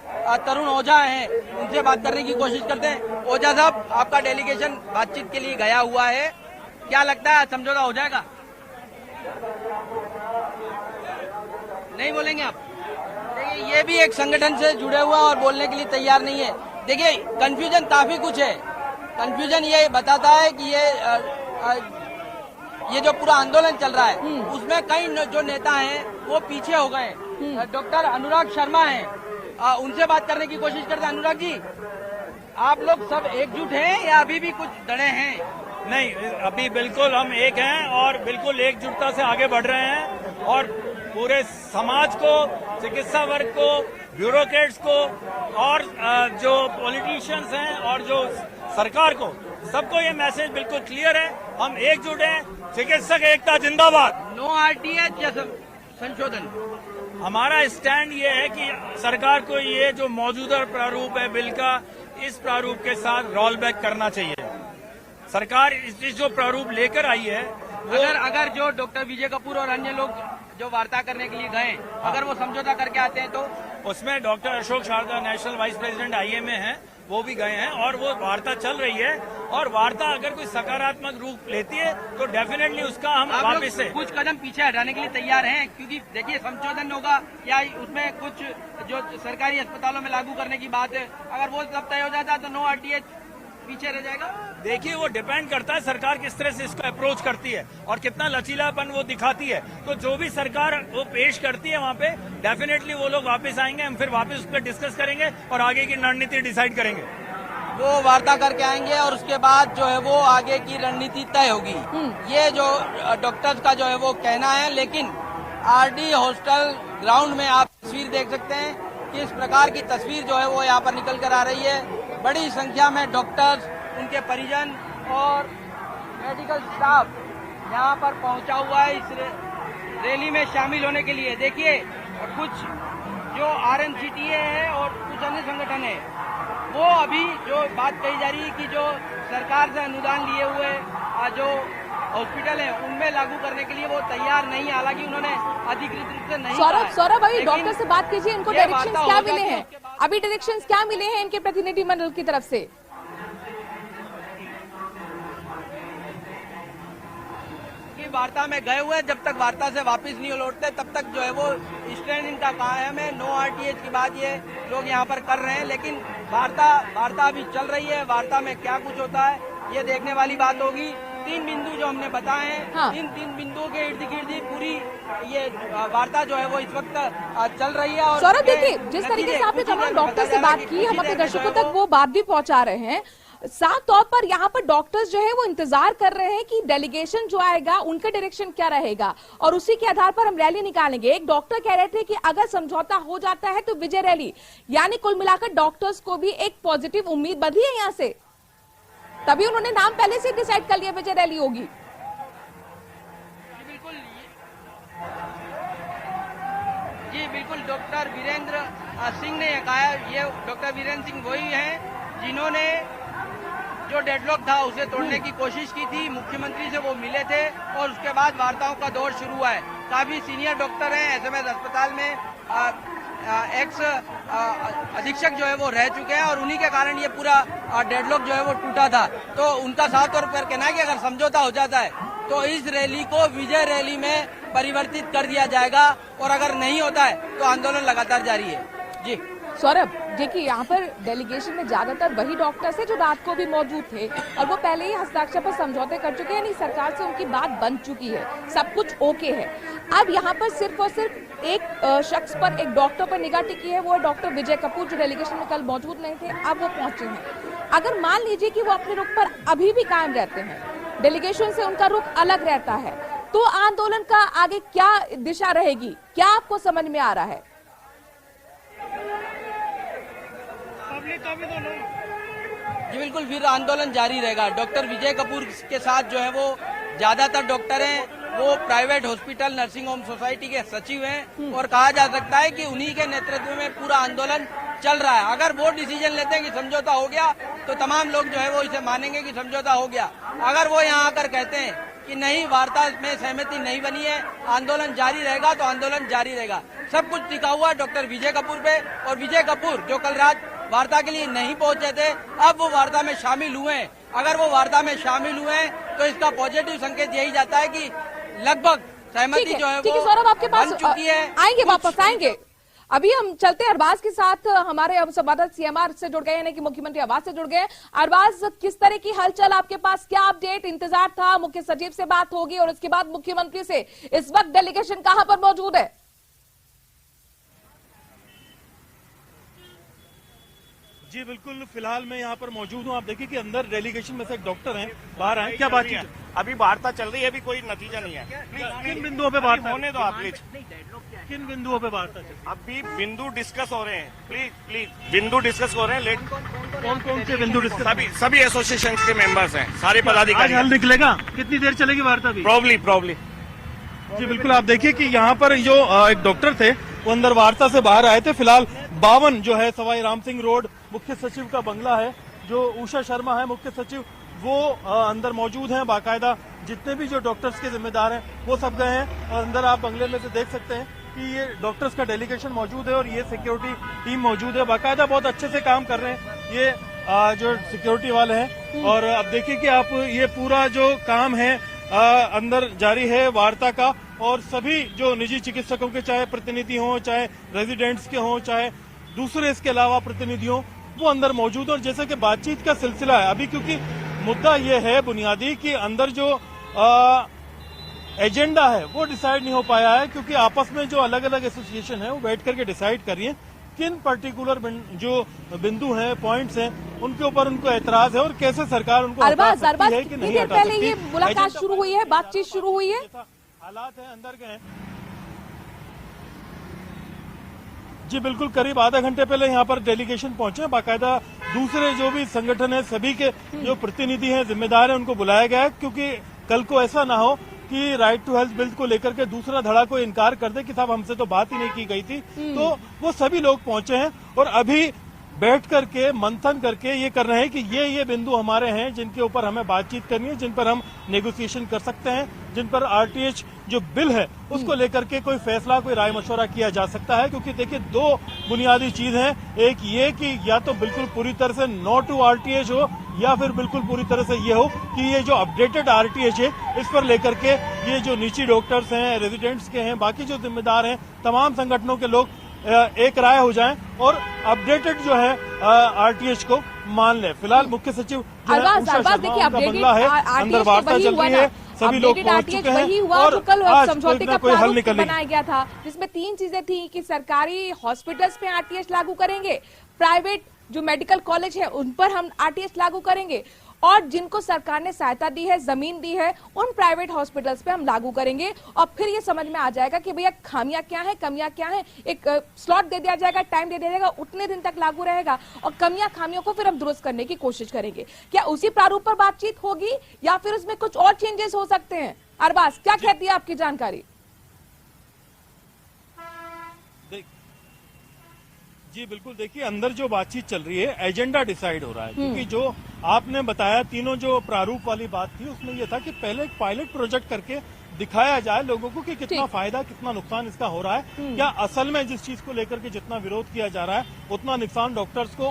तरुण ओझा हैं, उनसे बात करने की कोशिश करते हैं। ओझा साहब, आपका डेलीगेशन बातचीत के लिए गया हुआ है, क्या लगता है समझौता हो जाएगा? नहीं बोलेंगे आप? देखिए, ये भी एक संगठन से जुड़े हुआ और बोलने के लिए तैयार नहीं है। देखिए, कंफ्यूजन काफी कुछ है। कंफ्यूजन ये बताता है कि ये जो पूरा आंदोलन चल रहा है उसमें कई जो नेता हैं वो पीछे हो गए। डॉक्टर अनुराग शर्मा हैं, उनसे बात करने की कोशिश करते हैं। अनुराग जी, आप लोग सब एकजुट हैं या अभी भी कुछ डरे हैं? नहीं, अभी बिल्कुल हम एक हैं और बिल्कुल एकजुटता से आगे बढ़ रहे हैं, और पूरे समाज को, चिकित्सा वर्ग को, ब्यूरोक्रेट्स को और जो पॉलिटिशियंस हैं और जो सरकार को, सबको ये मैसेज बिल्कुल क्लियर है, हम एकजुट हैं। चिकित्सक एकता जिंदाबाद। नो आरटीएच या संशोधन? हमारा स्टैंड ये है कि सरकार को ये जो मौजूदा प्रारूप है बिल का, इस प्रारूप के साथ रोल बैक करना चाहिए। सरकार इस जो प्रारूप लेकर आई है, अगर जो डॉक्टर विजय कपूर और अन्य लोग जो वार्ता करने के लिए गए, अगर वो समझौता करके आते हैं तो उसमें doctor Ashok Sharda national vice president IMA हैं, वो भी गए हैं और वो वार्ता चल रही है। और वार्ता अगर कोई सकारात्मक रूप लेती है तो डेफिनेटली उसका हम वापस से कुछ कदम पीछे हटाने के लिए तैयार हैं, क्योंकि देखिए संशोधन होगा या उसमें कुछ जो सरकारी अस्पतालों में लागू करने की बात है, अगर वो सब तय हो जाता है तो नो आरटीएच पीछे रह जाएगा। देखिए, वो डिपेंड करता है सरकार किस तरह से इसको अप्रोच करती है और कितना लचीलापन वो दिखाती है। तो जो भी सरकार वो पेश करती है वहाँ पे डेफिनेटली वो लोग वापस आएंगे, हम फिर वापस उस पर डिस्कस करेंगे और आगे की रणनीति डिसाइड करेंगे। वो वार्ता करके आएंगे और उसके बाद जो है वो आगे की रणनीति तय होगी। ये जो डॉक्टर्स का जो है वो कहना है। लेकिन आरडी हॉस्टल ग्राउंड में आप तस्वीर देख सकते हैं कि इस प्रकार की तस्वीर जो है वो यहाँ पर निकल कर आ रही है। बड़ी संख्या में डॉक्टर्स, उनके परिजन और मेडिकल स्टाफ यहाँ पर पहुंचा हुआ है इस रैली में शामिल होने के लिए। देखिए, कुछ जो आरएमसीटीए है और कुछ अन्य संगठन है, वो अभी जो बात कही जा रही है कि जो सरकार से अनुदान लिए हुए जो हॉस्पिटल है उनमें लागू करने के लिए वो तैयार नहीं है। हालांकि उन्होंने अधिकृत रूप से नहीं। सौरभ अभी डॉक्टर से बात कीजिए, इनको डायरेक्शंस क्या मिले हैं? अभी डायरेक्शंस क्या मिले हैं इनके प्रतिनिधि मंडल की तरफ से? वार्ता में गए हुए, जब तक वार्ता से वापस नहीं लौटते तब तक जो है वो स्टैंड इनका कायम है। नो आरटीएच की बात ये लोग यहाँ पर कर रहे हैं, लेकिन वार्ता अभी चल रही है। वार्ता में क्या कुछ होता है ये देखने वाली बात होगी। 3 बिंदु जो हमने बताए हैं, हाँ। इन 3 बिंदुओं के इर्द गिर्द पूरी ये वार्ता जो है वो इस वक्त चल रही है। और सौरभ, देखिए जिस तरीके से आपने तमाम डॉक्टर से बात की, हम अपने दर्शकों तक वो बात भी पहुंचा रहे हैं। साफ तौर पर यहाँ पर डॉक्टर्स जो है वो इंतजार कर रहे हैं कि डेलीगेशन जो आएगा उनका डायरेक्शन क्या रहेगा और उसी के आधार पर हम रैली निकालेंगे। एक डॉक्टर कह रहे थे कि अगर समझौता हो जाता है तो विजय रैली, यानी कुल मिलाकर डॉक्टर्स को भी एक पॉजिटिव उम्मीद बंधी है यहाँ से, तभी उन्होंने नाम पहले से डिसाइड कर लिया विजय रैली होगी। जी बिल्कुल, डॉक्टर वीरेंद्र सिंह ने कहा। ये डॉक्टर वीरेंद्र सिंह वही हैं जिन्होंने जो डेडलॉक था उसे तोड़ने की कोशिश की थी। मुख्यमंत्री से वो मिले थे और उसके बाद वार्ताओं का दौर शुरू हुआ है। काफी सीनियर डॉक्टर हैं, एसएमएस अस्पताल में एक्स अधीक्षक जो है वो रह चुके हैं और उन्हीं के कारण ये पूरा डेडलॉक जो है वो टूटा था। तो उनका साफ तौर पर कहना है कि अगर समझौता हो जाता है तो इस रैली को विजय रैली में परिवर्तित कर दिया जाएगा, और अगर नहीं होता है तो आंदोलन लगातार जारी है। जी सौरभ, देखिए यहाँ पर डेलीगेशन में ज्यादातर वही डॉक्टर्स हैं जो रात को भी मौजूद थे और वो पहले ही हस्ताक्षर पर समझौते कर चुके हैं, यानी सरकार से उनकी बात बन चुकी है, सब कुछ ओके है। अब यहाँ पर सिर्फ और सिर्फ एक शख्स पर, एक डॉक्टर पर निगाह टिकी है, वो है डॉक्टर विजय कपूर, जो डेलीगेशन में कल मौजूद नहीं थे, अब वो पहुंचे हैं। अगर मान लीजिए कि वो अपने रुख पर अभी भी कायम रहते हैं, डेलीगेशन से उनका रुख अलग रहता है, तो आंदोलन का आगे क्या दिशा रहेगी, क्या आपको समझ में आ रहा है? जी बिल्कुल, फिर आंदोलन जारी रहेगा। डॉक्टर विजय कपूर के साथ जो है वो ज्यादातर डॉक्टर हैं, वो private hospital nursing home society के सचिव हैं, और कहा जा सकता है कि उन्हीं के नेतृत्व में पूरा आंदोलन चल रहा है। अगर वो डिसीजन लेते हैं कि समझौता हो गया, तो तमाम लोग जो है वो इसे मानेंगे कि समझौता हो गया। अगर वो यहाँ आकर कहते हैं कि नहीं, वार्ता में सहमति नहीं बनी है, आंदोलन जारी रहेगा, तो आंदोलन जारी रहेगा। सब कुछ टिका हुआ है डॉक्टर विजय कपूर पे, और विजय कपूर जो कल रात वार्ता के लिए नहीं पहुंचे थे, अब वो वार्ता में शामिल हुए हैं। अगर वो वार्ता में शामिल हुए हैं तो इसका पॉजिटिव संकेत यही जाता है कि लगभग सहमति जो है वो सौरभ आपके पास बन चुकी है। आएंगे, वापस आएंगे। अभी हम चलते हैं अरबाज के साथ, हमारे अब संवाददाता सीएमआर से जुड़ गए, यानी कि मुख्यमंत्री आवास से जुड़ गए। अरबाज, किस तरह की हलचल आपके पास, क्या अपडेट, इंतजार था, मुख्य सचिव से बात होगी और उसके बाद मुख्यमंत्री से, इस वक्त डेलीगेशन कहां पर मौजूद है? जी बिल्कुल, फिलहाल मैं यहाँ पर मौजूद हूँ। आप देखिए कि अंदर डेलीगेशन में से एक डॉक्टर हैं, बाहर आए, क्या बातचीत? अभी वार्ता चल रही है, अभी कोई नतीजा नहीं है। किन बिंदुओं पे वार्ता होने दो आप, प्लीज। किन बिंदुओं पे वार्ता? अभी बिंदु डिस्कस हो रहे हैं, प्लीज प्लीज, बिंदु डिस्कस हो रहे हैं। लेट कौन कौन से बिंदु डिस्कस? सभी एसोसिएशन के मेंबर्स हैं, सारे आज पदाधिकारी। हल निकलेगा? कितनी देर चलेगी वार्ता भी? प्रॉब्ली। जी बिल्कुल, आप देखिए कि यहाँ पर जो एक डॉक्टर थे वो अंदर वार्ता से बाहर आए थे। फिलहाल 52 जो है सवाई राम सिंह रोड मुख्य सचिव का बंगला है, जो उषा शर्मा है मुख्य सचिव, वो अंदर मौजूद हैं। बाकायदा जितने भी जो डॉक्टर्स के जिम्मेदार हैं वो सब गए हैं। अंदर आप बंगले में से देख सकते हैं कि ये डॉक्टर्स का डेलीगेशन मौजूद है और ये सिक्योरिटी टीम मौजूद है। बाकायदा बहुत अच्छे से काम कर रहे हैं ये जो सिक्योरिटी वाले हैं। और अब देखिए कि आप ये पूरा जो काम है अंदर जारी है वार्ता का, और सभी जो निजी चिकित्सकों के चाहे प्रतिनिधि हों, चाहे रेजिडेंट्स के हों, चाहे दूसरे इसके अलावा प्रतिनिधि हों, वो अंदर मौजूद। और जैसे कि बातचीत का सिलसिला है अभी, क्योंकि मुद्दा ये है बुनियादी कि अंदर जो एजेंडा है वो डिसाइड नहीं हो पाया है, क्योंकि आपस में जो अलग अलग एसोसिएशन है वो बैठ करके डिसाइड कर रही है किन पर्टिकुलर जो बिंदु हैं, पॉइंट्स हैं, उनके ऊपर उनको एतराज है और कैसे सरकार उनको हटा सकती है कि नहीं हटा सकती। ये मुलाकात शुरू हुई है, बातचीत शुरू हुई है, हालात है अंदर गए। जी बिल्कुल, करीब आधा घंटे पहले यहाँ पर डेलीगेशन पहुंचे। बाकायदा दूसरे जो भी संगठन है, सभी के जो प्रतिनिधि हैं, जिम्मेदार हैं, उनको बुलाया गया है, क्योंकि कल को ऐसा ना हो कि राइट टू हेल्थ बिल को लेकर के दूसरा धड़ा को इनकार कर दे कि साहब हमसे तो बात ही नहीं की गई थी। तो वो सभी लोग पहुंचे हैं और अभी बैठ करके मंथन करके ये कर रहे हैं कि ये बिंदु हमारे हैं जिनके ऊपर हमें बातचीत करनी है, जिन पर हम नेगोशिएशन कर सकते हैं, जिन पर आरटीएच जो बिल है उसको लेकर के कोई फैसला, कोई राय मशवरा किया जा सकता है। क्योंकि देखिए, दो बुनियादी चीज हैं, एक ये कि या तो बिल्कुल पूरी तरह से नो टू आरटीएच हो, या फिर बिल्कुल पूरी तरह से ये हो कि ये जो अपडेटेड आरटीएच है इस पर लेकर के ये जो निजी डॉक्टर्स हैं, रेजिडेंट्स के हैं, बाकी जो जिम्मेदार हैं, तमाम संगठनों के लोग एक राय हो जाएं और अपडेटेड जो है आरटीएच को मान ले। फिलहाल मुख्य सचिव देखिए, अंदर वार्ता चल रही है, सभी लोग पहुंच चुके हैं और कल आज समझौते का कोई हल प्रारूप बनाया गया था, जिसमें 3 चीजें थी कि सरकारी हॉस्पिटल्स पे आरटीएच लागू करेंगे, प्राइवेट जो मेडिकल कॉलेज है उन पर हम आरटीएच लागू करेंगे, और जिनको सरकार ने सहायता दी है, जमीन दी है, उन प्राइवेट हॉस्पिटल्स पे हम लागू करेंगे। और फिर ये समझ में आ जाएगा कि भैया खामियां क्या है, कमियां क्या है, एक स्लॉट दे दिया जाएगा, टाइम दे दिया जाएगा, उतने दिन तक लागू रहेगा और खामियों को फिर हम दुरुस्त करने की कोशिश करेंगे। क्या उसी प्रारूप पर बातचीत होगी या फिर उसमें कुछ और चेंजेस हो सकते हैं? अरबाज, क्या कहती है आपकी जानकारी? जी बिल्कुल, देखिए अंदर जो बातचीत चल रही है, एजेंडा डिसाइड हो रहा है। क्योंकि जो आपने बताया तीनों जो प्रारूप वाली बात थी उसमें यह था कि पहले एक पायलट प्रोजेक्ट करके दिखाया जाए लोगों को कि कितना फायदा, कितना नुकसान इसका हो रहा है, क्या असल में जिस चीज को लेकर के जितना विरोध किया जा रहा है उतना नुकसान डॉक्टर्स को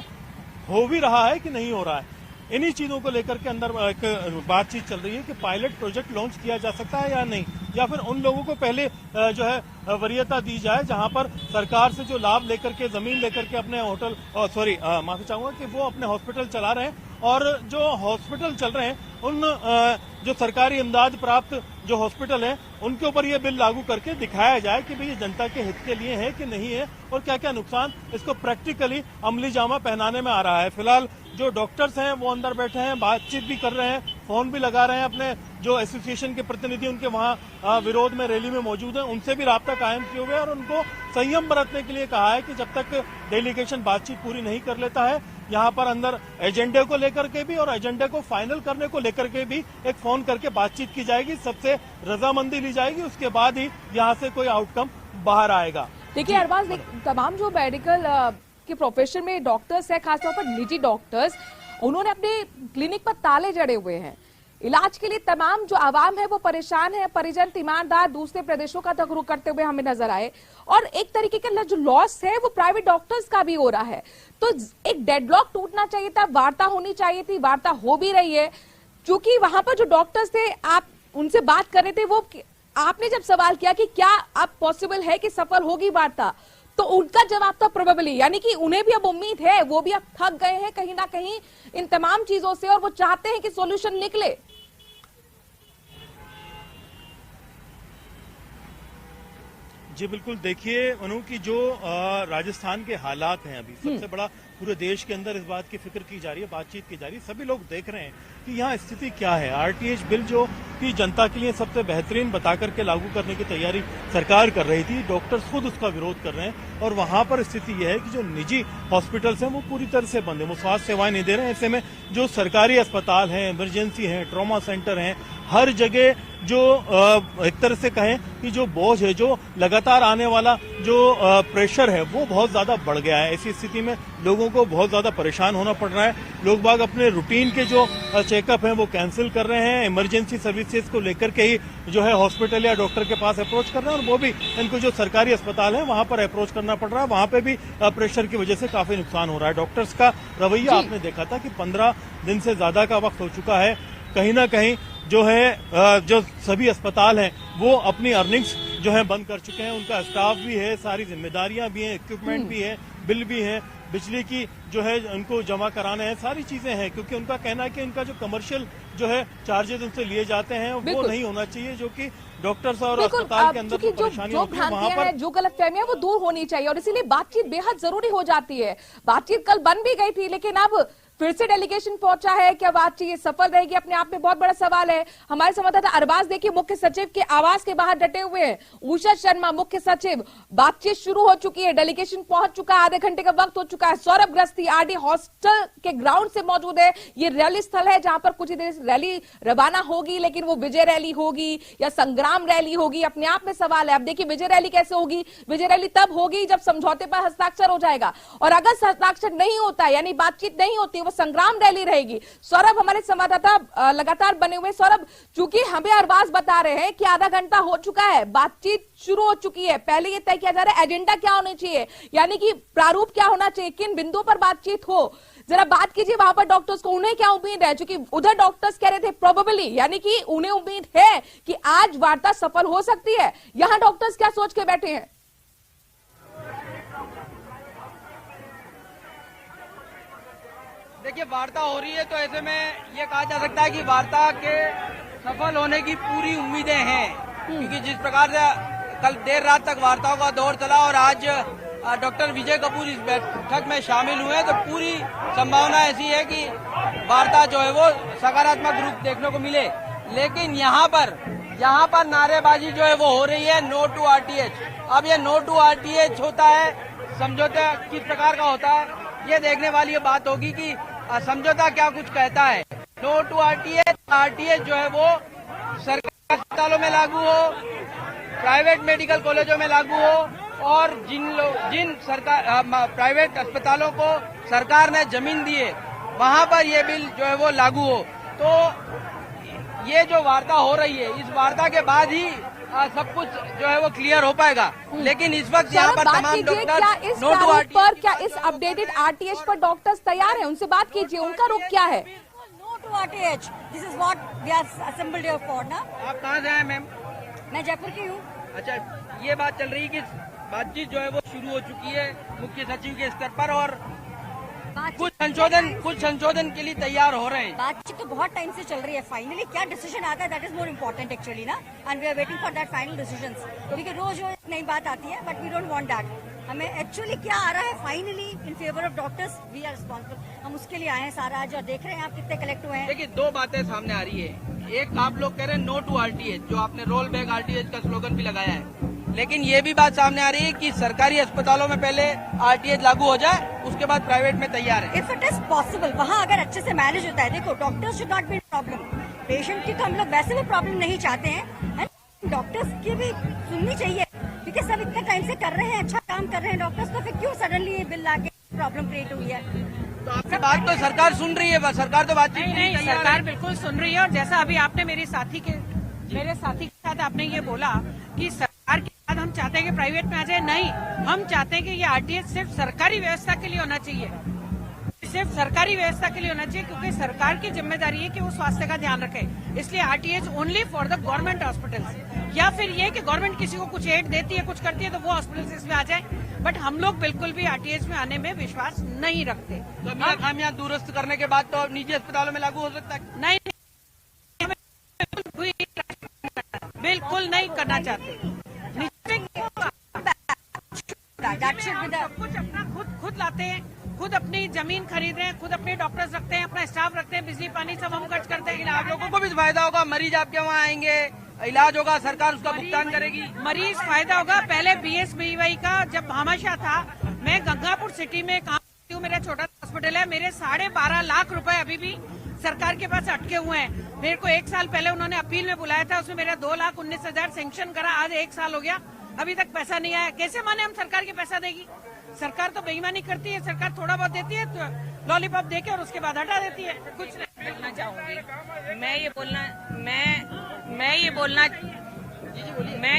हो भी रहा है कि नहीं हो रहा है। इन्हीं चीजों को लेकर के अंदर एक बातचीत चल रही है कि पायलट प्रोजेक्ट लॉन्च किया जा सकता है या नहीं, या फिर उन लोगों को पहले जो है वरीयता दी जाए जहां पर सरकार से जो लाभ लेकर के जमीन लेकर के अपने होटल माफी चाहूंगा कि वो अपने हॉस्पिटल चला रहे हैं, और जो हॉस्पिटल चल रहे हैं उन जो सरकारी इमदाद प्राप्त जो हॉस्पिटल है उनके ऊपर ये बिल लागू करके दिखाया जाए कि भाई ये जनता के हित के लिए है कि नहीं है, और क्या क्या नुकसान इसको प्रैक्टिकली अमली जामा पहनाने में आ रहा है। फिलहाल जो डॉक्टर्स हैं वो अंदर बैठे हैं, बातचीत भी कर रहे हैं, फोन भी लगा रहे हैं, अपने जो एसोसिएशन के प्रतिनिधि उनके वहां विरोध में रैली में मौजूद हैं उनसे भी राब्ता कायम किए हुए, और उनको संयम बरतने के लिए कहा है कि जब तक डेलीगेशन बातचीत पूरी नहीं कर लेता है यहाँ पर अंदर एजेंडे को लेकर के भी और एजेंडे को फाइनल करने को लेकर के भी एक फोन करके बातचीत की जाएगी, सबसे रजामंदी ली जाएगी, उसके बाद ही यहाँ से कोई आउटकम बाहर आएगा। देखिए अरबाज, तमाम जो मेडिकल के प्रोफेशन में डॉक्टर्स है, खासतौर पर निजी डॉक्टर्स, उन्होंने अपने क्लिनिक पर ताले जड़े हुए हैं। इलाज के लिए तमाम जो आवाम है वो परेशान है। परिजन तीमारदार दूसरे प्रदेशों का तक रुख करते हुए हमें नजर आए, और एक तरीके का जो लॉस है वो प्राइवेट डॉक्टर्स का भी हो रहा है। तो एक डेडलॉक टूटना चाहिए था, वार्ता होनी चाहिए थी, वार्ता हो भी रही है। क्योंकि वहां पर जो डॉक्टर्स थे, आप उनसे बात कर रहे थे, वो आपने जब सवाल किया कि क्या अब पॉसिबल है कि सफल होगी वार्ता, तो उनका जवाब था प्रोबेबली, यानी कि उन्हें भी अब उम्मीद है, वो भी अब थक गए हैं कहीं ना कहीं इन तमाम चीजों से, और वो चाहते हैं कि सॉल्यूशन निकले। जी बिल्कुल, देखिए मनु की जो राजस्थान के हालात हैं अभी, सबसे बड़ा पूरे देश के अंदर इस बात की फिक्र की जा रही है, बातचीत की जा रही है, सभी लोग देख रहे हैं कि यहाँ स्थिति क्या है। आरटीएच बिल जो कि जनता के लिए सबसे बेहतरीन बता करके लागू करने की तैयारी सरकार कर रही थी, डॉक्टर्स खुद उसका विरोध कर रहे हैं, और वहां पर स्थिति यह है कि जो निजी हॉस्पिटल्स हैं वो पूरी तरह से बंद है, वो स्वास्थ्य सेवाएं नहीं दे रहे हैं। ऐसे में जो सरकारी अस्पताल हैं, इमरजेंसी हैं, ट्रॉमा सेंटर हैं, हर जगह जो एक तरह से कहें कि जो बोझ है, जो लगातार आने वाला जो प्रेशर है वो बहुत ज्यादा बढ़ गया है। ऐसी स्थिति में लोगों को बहुत ज्यादा परेशान होना पड़ रहा है। लोग बाग अपने रूटीन के जो चेकअप हैं वो कैंसिल कर रहे हैं, इमरजेंसी सर्विसेज को लेकर के ही जो है हॉस्पिटल या डॉक्टर के पास अप्रोच कर रहे हैं, और वो भी इनको जो सरकारी अस्पताल है वहां पर अप्रोच करना पड़ रहा है। वहां पे भी प्रेशर की वजह से काफी नुकसान हो रहा है। डॉक्टर्स का रवैया आपने देखा था कि 15 दिन से ज्यादा का वक्त हो चुका है, कहीं ना कहीं जो है जो सभी अस्पताल हैं वो अपनी अर्निंग्स जो है बंद कर चुके हैं। उनका स्टाफ भी है, सारी जिम्मेदारियां भी हैं, इक्विपमेंट भी है, बिल भी है, बिजली की जो है उनको जमा कराने हैं, सारी चीजें हैं, क्योंकि उनका कहना है कि उनका जो कमर्शियल जो है चार्जेस उनसे लिए जाते हैं वो नहीं होना चाहिए, जो कि डॉक्टर्स और अस्पताल के अंदर जो परेशानियां होती है वहां पर जो गलतफहमियां वो दूर होनी चाहिए, और इसीलिए बातचीत बेहद जरूरी हो जाती है। बातचीत कल बन भी गई थी, लेकिन अब फिर से डेलीगेशन पहुंचा है, क्या बातचीत सफल रहेगी, अपने आप में बहुत बड़ा सवाल है। हमारे संवाददाता अरबाज देखिए मुख्य सचिव के आवास के बाहर डटे हुए हैं, उषा शर्मा मुख्य सचिव, बातचीत शुरू हो चुकी है, डेलीगेशन पहुंच चुका है, आधे घंटे का वक्त हो चुका है। सौरभ ग्रस्ती आरडी हॉस्टल के ग्राउंड से मौजूद है, ये रैली स्थल है जहां पर कुछ ही देर रैली रवाना होगी, लेकिन वो विजय रैली होगी या संग्राम रैली होगी, अपने आप में सवाल है। अब देखिए विजय रैली कैसे होगी, विजय रैली तब होगी जब समझौते पर हस्ताक्षर हो जाएगा, और अगर हस्ताक्षर नहीं होता यानी बातचीत नहीं होती, वो संग्राम रैली रहेगी। सौरभ हमारे संवाददाता लगातार बने हुए। सौरभ, चूंकि हमें अरबाज बता रहे हैं कि आधा घंटा हो चुका है, बातचीत शुरू हो चुकी है, पहले ये तय किया जा रहा है एजेंडा क्या होनी चाहिए, यानी कि प्रारूप क्या होना चाहिए, किन बिंदुओं पर बातचीत हो, जरा बात कीजिए वहां पर डॉक्टर्स को, उन्हें क्या उम्मीद है? क्योंकि उधर डॉक्टर्स कह रहे थे प्रोबेबली, यानी कि उन्हें उम्मीद है कि आज वार्ता सफल हो सकती है, यहां डॉक्टर्स क्या सोच के बैठे हैं? देखिए वार्ता हो रही है तो ऐसे में ये कहा जा सकता है कि वार्ता के सफल होने की पूरी उम्मीदें हैं, क्योंकि जिस प्रकार से कल देर रात तक वार्ताओं का दौर चला और आज डॉक्टर विजय कपूर इस बैठक में शामिल हुए, तो पूरी संभावना ऐसी है कि वार्ता जो है वो सकारात्मक रूप देखने को मिले। लेकिन यहाँ पर नारेबाजी जो है वो हो रही है, नो टू आरटीएच। अब ये नो टू आरटीएच होता है, समझौता किस प्रकार का होता है, ये देखने वाली बात होगी कि समझौता क्या कुछ कहता है। नो टू आरटीएच जो है वो सरकारी अस्पतालों में लागू हो, प्राइवेट मेडिकल कॉलेजों में लागू हो, और जिन सरकार प्राइवेट अस्पतालों को सरकार ने जमीन दी है वहां पर ये बिल जो है वो लागू हो। तो ये जो वार्ता हो रही है, इस वार्ता के बाद ही सब कुछ जो है वो क्लियर हो पाएगा। लेकिन इस वक्त यहाँ पर तमाम डॉक्टर नो टू आरटीएच पर, क्या इस अपडेटेड आरटीएच पर डॉक्टर्स तैयार हैं? उनसे बात कीजिए, उनका रुख क्या है? to RTH. This is what we are assembled here for, ना? आप कहाँ से आए मैम? मैं जयपुर की हूँ। अच्छा, ये बात चल रही है कि बातचीत जो है वो शुरू हो चुकी है मुख्य सचिव के स्तर पर और कुछ संशोधन के लिए तैयार हो रहे हैं। बातचीत तो बहुत टाइम से चल रही है। फाइनली क्या डिसीजन आता है, that is more important actually ना, and we are waiting for that final decision. क्योंकि रोज नई बात आती है, but we don't want that. हमें एक्चुअली क्या आ रहा है finally in favour of doctors, we are responsible. हम उसके लिए आए हैं सारा आज, और देख रहे हैं आप कितने कलेक्ट हुए हैं। देखिए, दो बातें सामने आ रही है। एक, आप लोग कह रहे हैं नो टू RTH, जो आपने रोल बैक RTH का स्लोगन भी लगाया है, लेकिन ये भी बात सामने आ रही है कि सरकारी अस्पतालों में पहले RTH लागू हो जाए, उसके बाद प्राइवेट में तैयार है। इफ इट इज पॉसिबल, वहाँ अगर अच्छे से मैनेज होता है। देखो, doctors should not be problem, patient की तो हम लोग वैसे भी प्रॉब्लम नहीं चाहते हैं, डॉक्टर्स की भी सुननी चाहिए, क्योंकि सब इतने टाइम से कर रहे हैं, अच्छा काम कर रहे हैं डॉक्टर्स, तो फिर क्यों सडनली बिल लाके प्रॉब्लम क्रिएट हुई है? तो आपकी बात तो सरकार सुन रही है, सरकार तो बातचीत नहीं, सरकार बिल्कुल सुन रही है। और जैसा अभी आपने मेरे साथी के साथ आपने ये बोला कि सरकार के बाद हम चाहते हैं कि प्राइवेट में आ जाए, नहीं, हम चाहते हैं कि ये RTH सिर्फ सरकारी व्यवस्था के लिए होना चाहिए, सिर्फ सरकारी व्यवस्था के लिए होना चाहिए, क्योंकि सरकार की जिम्मेदारी है कि वो स्वास्थ्य का ध्यान रखे। इसलिए RTH only for the government hospitals, या फिर ये कि गवर्नमेंट किसी को कुछ एड देती है, कुछ करती है, तो वो हॉस्पिटल्स इसमें आ जाए। बट हम लोग बिल्कुल भी RTH में आने में विश्वास नहीं रखते। तो खामियां दुरुस्त करने के बाद तो निजी अस्पतालों में लागू हो सकता है? नहीं, बिल्कुल नहीं करना चाहते। सब कुछ अपना खुद लाते हैं, खुद अपनी जमीन खरीद रहे हैं, खुद अपने डॉक्टर्स रखते हैं, अपना स्टाफ रखते हैं, बिजली पानी सब हम खर्च करते हैं। आप लोगों को भी फायदा होगा, मरीज आपके वहाँ आएंगे, इलाज होगा, सरकार उसका भुगतान करेगी, मरीज फायदा होगा। पहले BSBY का जब भामाशाह था, मैं गंगापुर सिटी में काम करती हूँ, मेरा छोटा हॉस्पिटल है, मेरे 12.5 लाख रुपए अभी भी सरकार के पास अटके हुए हैं। मेरे को 1 साल पहले उन्होंने अपील में बुलाया था, उसमें मेरा 2,19,000 सैंक्शन करा, आज 1 साल हो गया, अभी तक पैसा नहीं आया। कैसे माने हम सरकार के पैसा देगी? सरकार तो बेईमानी करती है, सरकार थोड़ा बहुत देती है तो लॉलीपॉप देके और उसके बाद हटा देती है। कुछ नहीं बोलना चाहूंगी मैं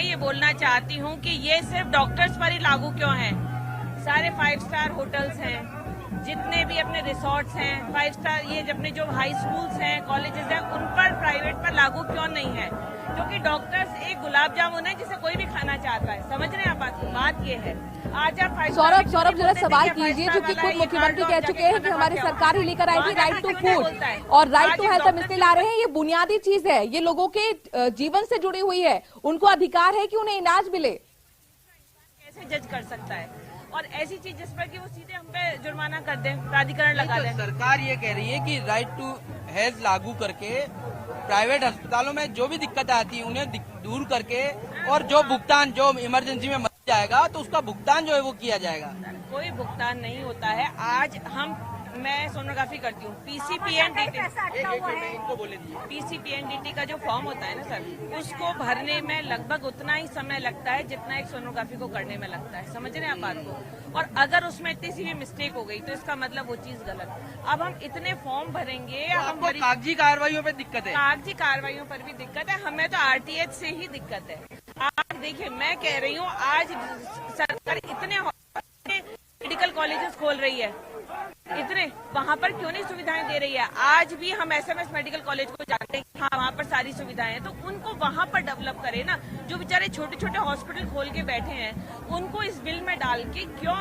ये बोलना चाहती हूँ कि ये सिर्फ डॉक्टर्स पर ही लागू क्यों है? सारे 5 स्टार होटल्स हैं, जितने भी अपने रिसोर्ट्स हैं, 5 स्टार, ये अपने जो हाई स्कूल्स हैं, कॉलेजेस हैं, उन पर प्राइवेट पर लागू क्यों नहीं है? क्योंकि डॉक्टर्स एक गुलाब जामुन है जिसे कोई भी खाना चाहता है। समझ रहे हैं आप बात ये है। आज आप सौरभ जरा सवाल कीजिए, क्योंकि खुद मुख्यमंत्री कह चुके हैं कि हमारी सरकार ही लेकर आई थी राइट टू फूड और राइट टू हेल्थ, हम इसलिए ला रहे हैं। ये बुनियादी चीज है, ये लोगों के जीवन से जुड़ी हुई है, उनको अधिकार है कि उन्हें इलाज मिले। कैसे जज कर सकता है? और ऐसी चीज जिस पर कि वो सीधे हम पे जुर्माना कर दें, प्राधिकरण लगा दें। सरकार ये कह रही है कि राइट टू हेल्थ लागू करके प्राइवेट अस्पतालों में जो भी दिक्कतें आती हैं उन्हें दूर करके, और जो भुगतान जो इमरजेंसी में मर जाएगा तो उसका भुगतान जो है वो किया जाएगा। कोई भुगतान नहीं होता है। आज मैं सोनोग्राफी करती हूँ, PCPNDT का जो फॉर्म होता है ना सर, उसको भरने में लगभग उतना ही समय लगता है जितना एक सोनोग्राफी को करने में लगता है। समझ रहे हैं आप बात को? और अगर उसमें इतनी सी भी मिस्टेक हो गई तो इसका मतलब वो चीज गलत। अब हम इतने फॉर्म भरेंगे, हम कागजी कार्रवाइयों पर दिक्कत है, कागजी कार्रवाइयों पर भी दिक्कत है, हमें तो RTH से ही दिक्कत है। आज देखिए, मैं कह रही हूँ, आज सरकार इतने मेडिकल कॉलेजेस खोल रही है, इतने वहाँ पर क्यों नहीं सुविधाएं दे रही है? आज भी हम SMS मेडिकल कॉलेज को जानते हैं, हाँ वहाँ पर सारी सुविधाएं हैं, तो उनको वहाँ पर डेवलप करे ना। जो बेचारे छोटे छोटे हॉस्पिटल खोल के बैठे हैं, उनको इस बिल में डाल के क्यों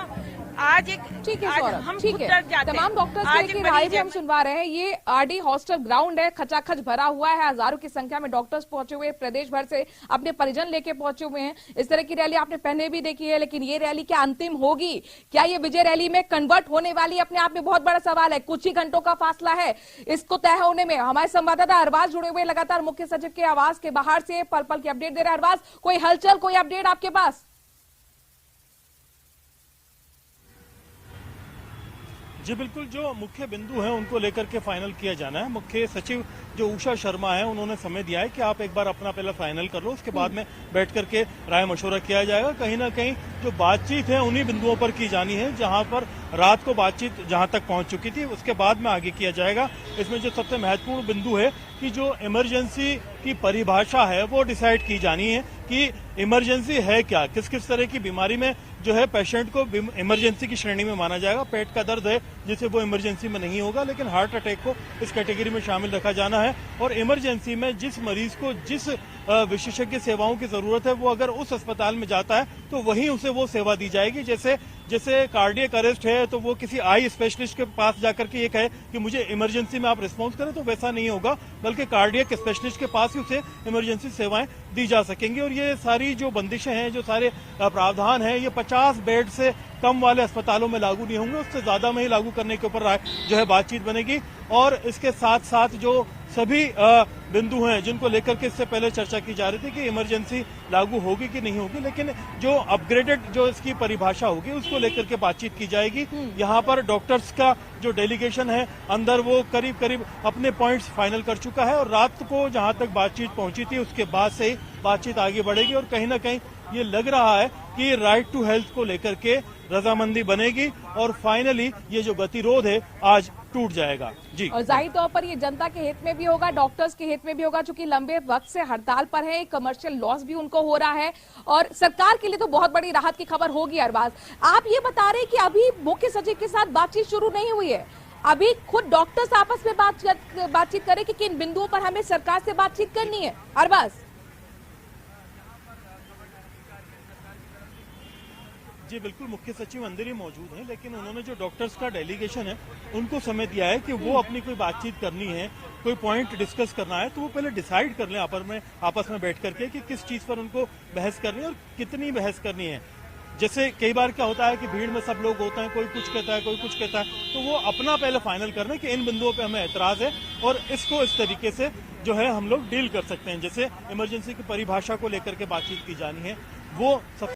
आज एक ठीक है सौरभ, ठीक है, तमाम डॉक्टर्स की राय भी हम सुनवा रहे हैं। ये RD हॉस्टल ग्राउंड है, खचाखच भरा हुआ है, हजारों की संख्या में डॉक्टर्स पहुंचे हुए, प्रदेश भर से अपने परिजन लेके पहुंचे हुए हैं। इस तरह की रैली आपने पहले भी देखी है, लेकिन ये रैली क्या अंतिम होगी? क्या ये विजय रैली में कन्वर्ट होने वाली? अपने आप में बहुत बड़ा सवाल है। कुछ ही घंटों का फासला है इसको तय होने में। हमारे संवाददाता अरबाज जुड़े हुए लगातार मुख्य सचिव के आवास के बाहर से पल पल की अपडेट दे रहे हैं। अरबाज, कोई हलचल, कोई अपडेट आपके पास? जी बिल्कुल, जो मुख्य बिंदु हैं उनको लेकर के फाइनल किया जाना है। मुख्य सचिव जो उषा शर्मा है, उन्होंने समय दिया है कि आप एक बार अपना पहला फाइनल कर लो, उसके बाद में बैठ करके राय मशवरा किया जाएगा। कहीं ना कहीं जो बातचीत है उन्हीं बिंदुओं पर की जानी है जहां पर रात को बातचीत जहां तक पहुंच चुकी थी, उसके बाद में आगे किया जाएगा। इसमें जो सबसे महत्वपूर्ण बिंदु है कि जो इमरजेंसी की परिभाषा है वो डिसाइड की जानी है कि इमरजेंसी है क्या, किस किस तरह की बीमारी में जो है पेशेंट को इमरजेंसी की श्रेणी में माना जाएगा। पेट का दर्द है जिसे वो इमरजेंसी में नहीं होगा, लेकिन हार्ट अटैक को इस कैटेगरी में शामिल रखा जाना है। और इमरजेंसी में जिस मरीज को जिस विशेषज्ञ सेवाओं की जरूरत है वो अगर उस अस्पताल में जाता है तो वहीं उसे वो सेवा दी जाएगी। जैसे कार्डियक अरेस्ट है तो वो किसी आई स्पेशलिस्ट के पास जाकर के ये कहे कि मुझे इमरजेंसी में आप रिस्पॉन्स करें, तो वैसा नहीं होगा, बल्कि कार्डियक स्पेशलिस्ट के पास ही उसे इमरजेंसी सेवाएं दी जा सकेंगी। और ये सारी जो बंदिशें हैं, जो सारे प्रावधान हैं, ये 50 बेड से कम वाले अस्पतालों में लागू नहीं होंगे, उससे ज्यादा में ही लागू करने के ऊपर जो है बातचीत बनेगी। और इसके साथ साथ जो सभी बिंदु हैं जिनको लेकर के इससे पहले चर्चा की जा रही थी कि इमरजेंसी लागू होगी कि नहीं होगी, लेकिन जो अपग्रेडेड जो इसकी परिभाषा होगी उसको लेकर के बातचीत की जाएगी। यहाँ पर डॉक्टर्स का जो डेलीगेशन है अंदर वो करीब करीब अपने पॉइंट्स फाइनल कर चुका है और रात को जहां तक बातचीत पहुंची थी उसके बाद से ही बातचीत आगे बढ़ेगी। और कहीं ना कहीं ये लग रहा है कि राइट टू हेल्थ को लेकर के रजामंदी बनेगी और फाइनली ये जो गतिरोध है आज टूट जाएगा। जी, और जाहिर तौर पर ये जनता के हित में भी होगा, डॉक्टर्स के हित में भी होगा, क्योंकि लंबे वक्त से हड़ताल पर है, कमर्शियल लॉस भी उनको हो रहा है और सरकार के लिए तो बहुत बड़ी राहत की खबर होगी। अरबाज, आप ये बता रहे हैं कि अभी मुख्य सचिव के साथ बातचीत शुरू नहीं हुई है, अभी खुद डॉक्टर्स आपस में बातचीत करें कि किन बिंदुओं पर हमें सरकार से बातचीत करनी है। अरबाज जी बिल्कुल, मुख्य सचिव अंदर ही मौजूद हैं, लेकिन उन्होंने जो डॉक्टर्स का डेलीगेशन है उनको समय दिया है कि वो अपनी कोई बातचीत करनी है, कोई पॉइंट डिस्कस करना है तो वो पहले डिसाइड कर लें आपस में बैठ करके कि किस चीज पर उनको बहस करनी है और कितनी बहस करनी है। जैसे कई बार क्या होता है कि भीड़ में सब लोग होते हैं, कोई कुछ कहता है, कोई कुछ कहता है, तो वो अपना पहले फाइनल कर लें कि इन बिंदुओं पे हमें एतराज है और इसको इस तरीके से जो है हम लोग डील कर सकते हैं। जैसे इमरजेंसी की परिभाषा को लेकर के बातचीत की जानी है वो सब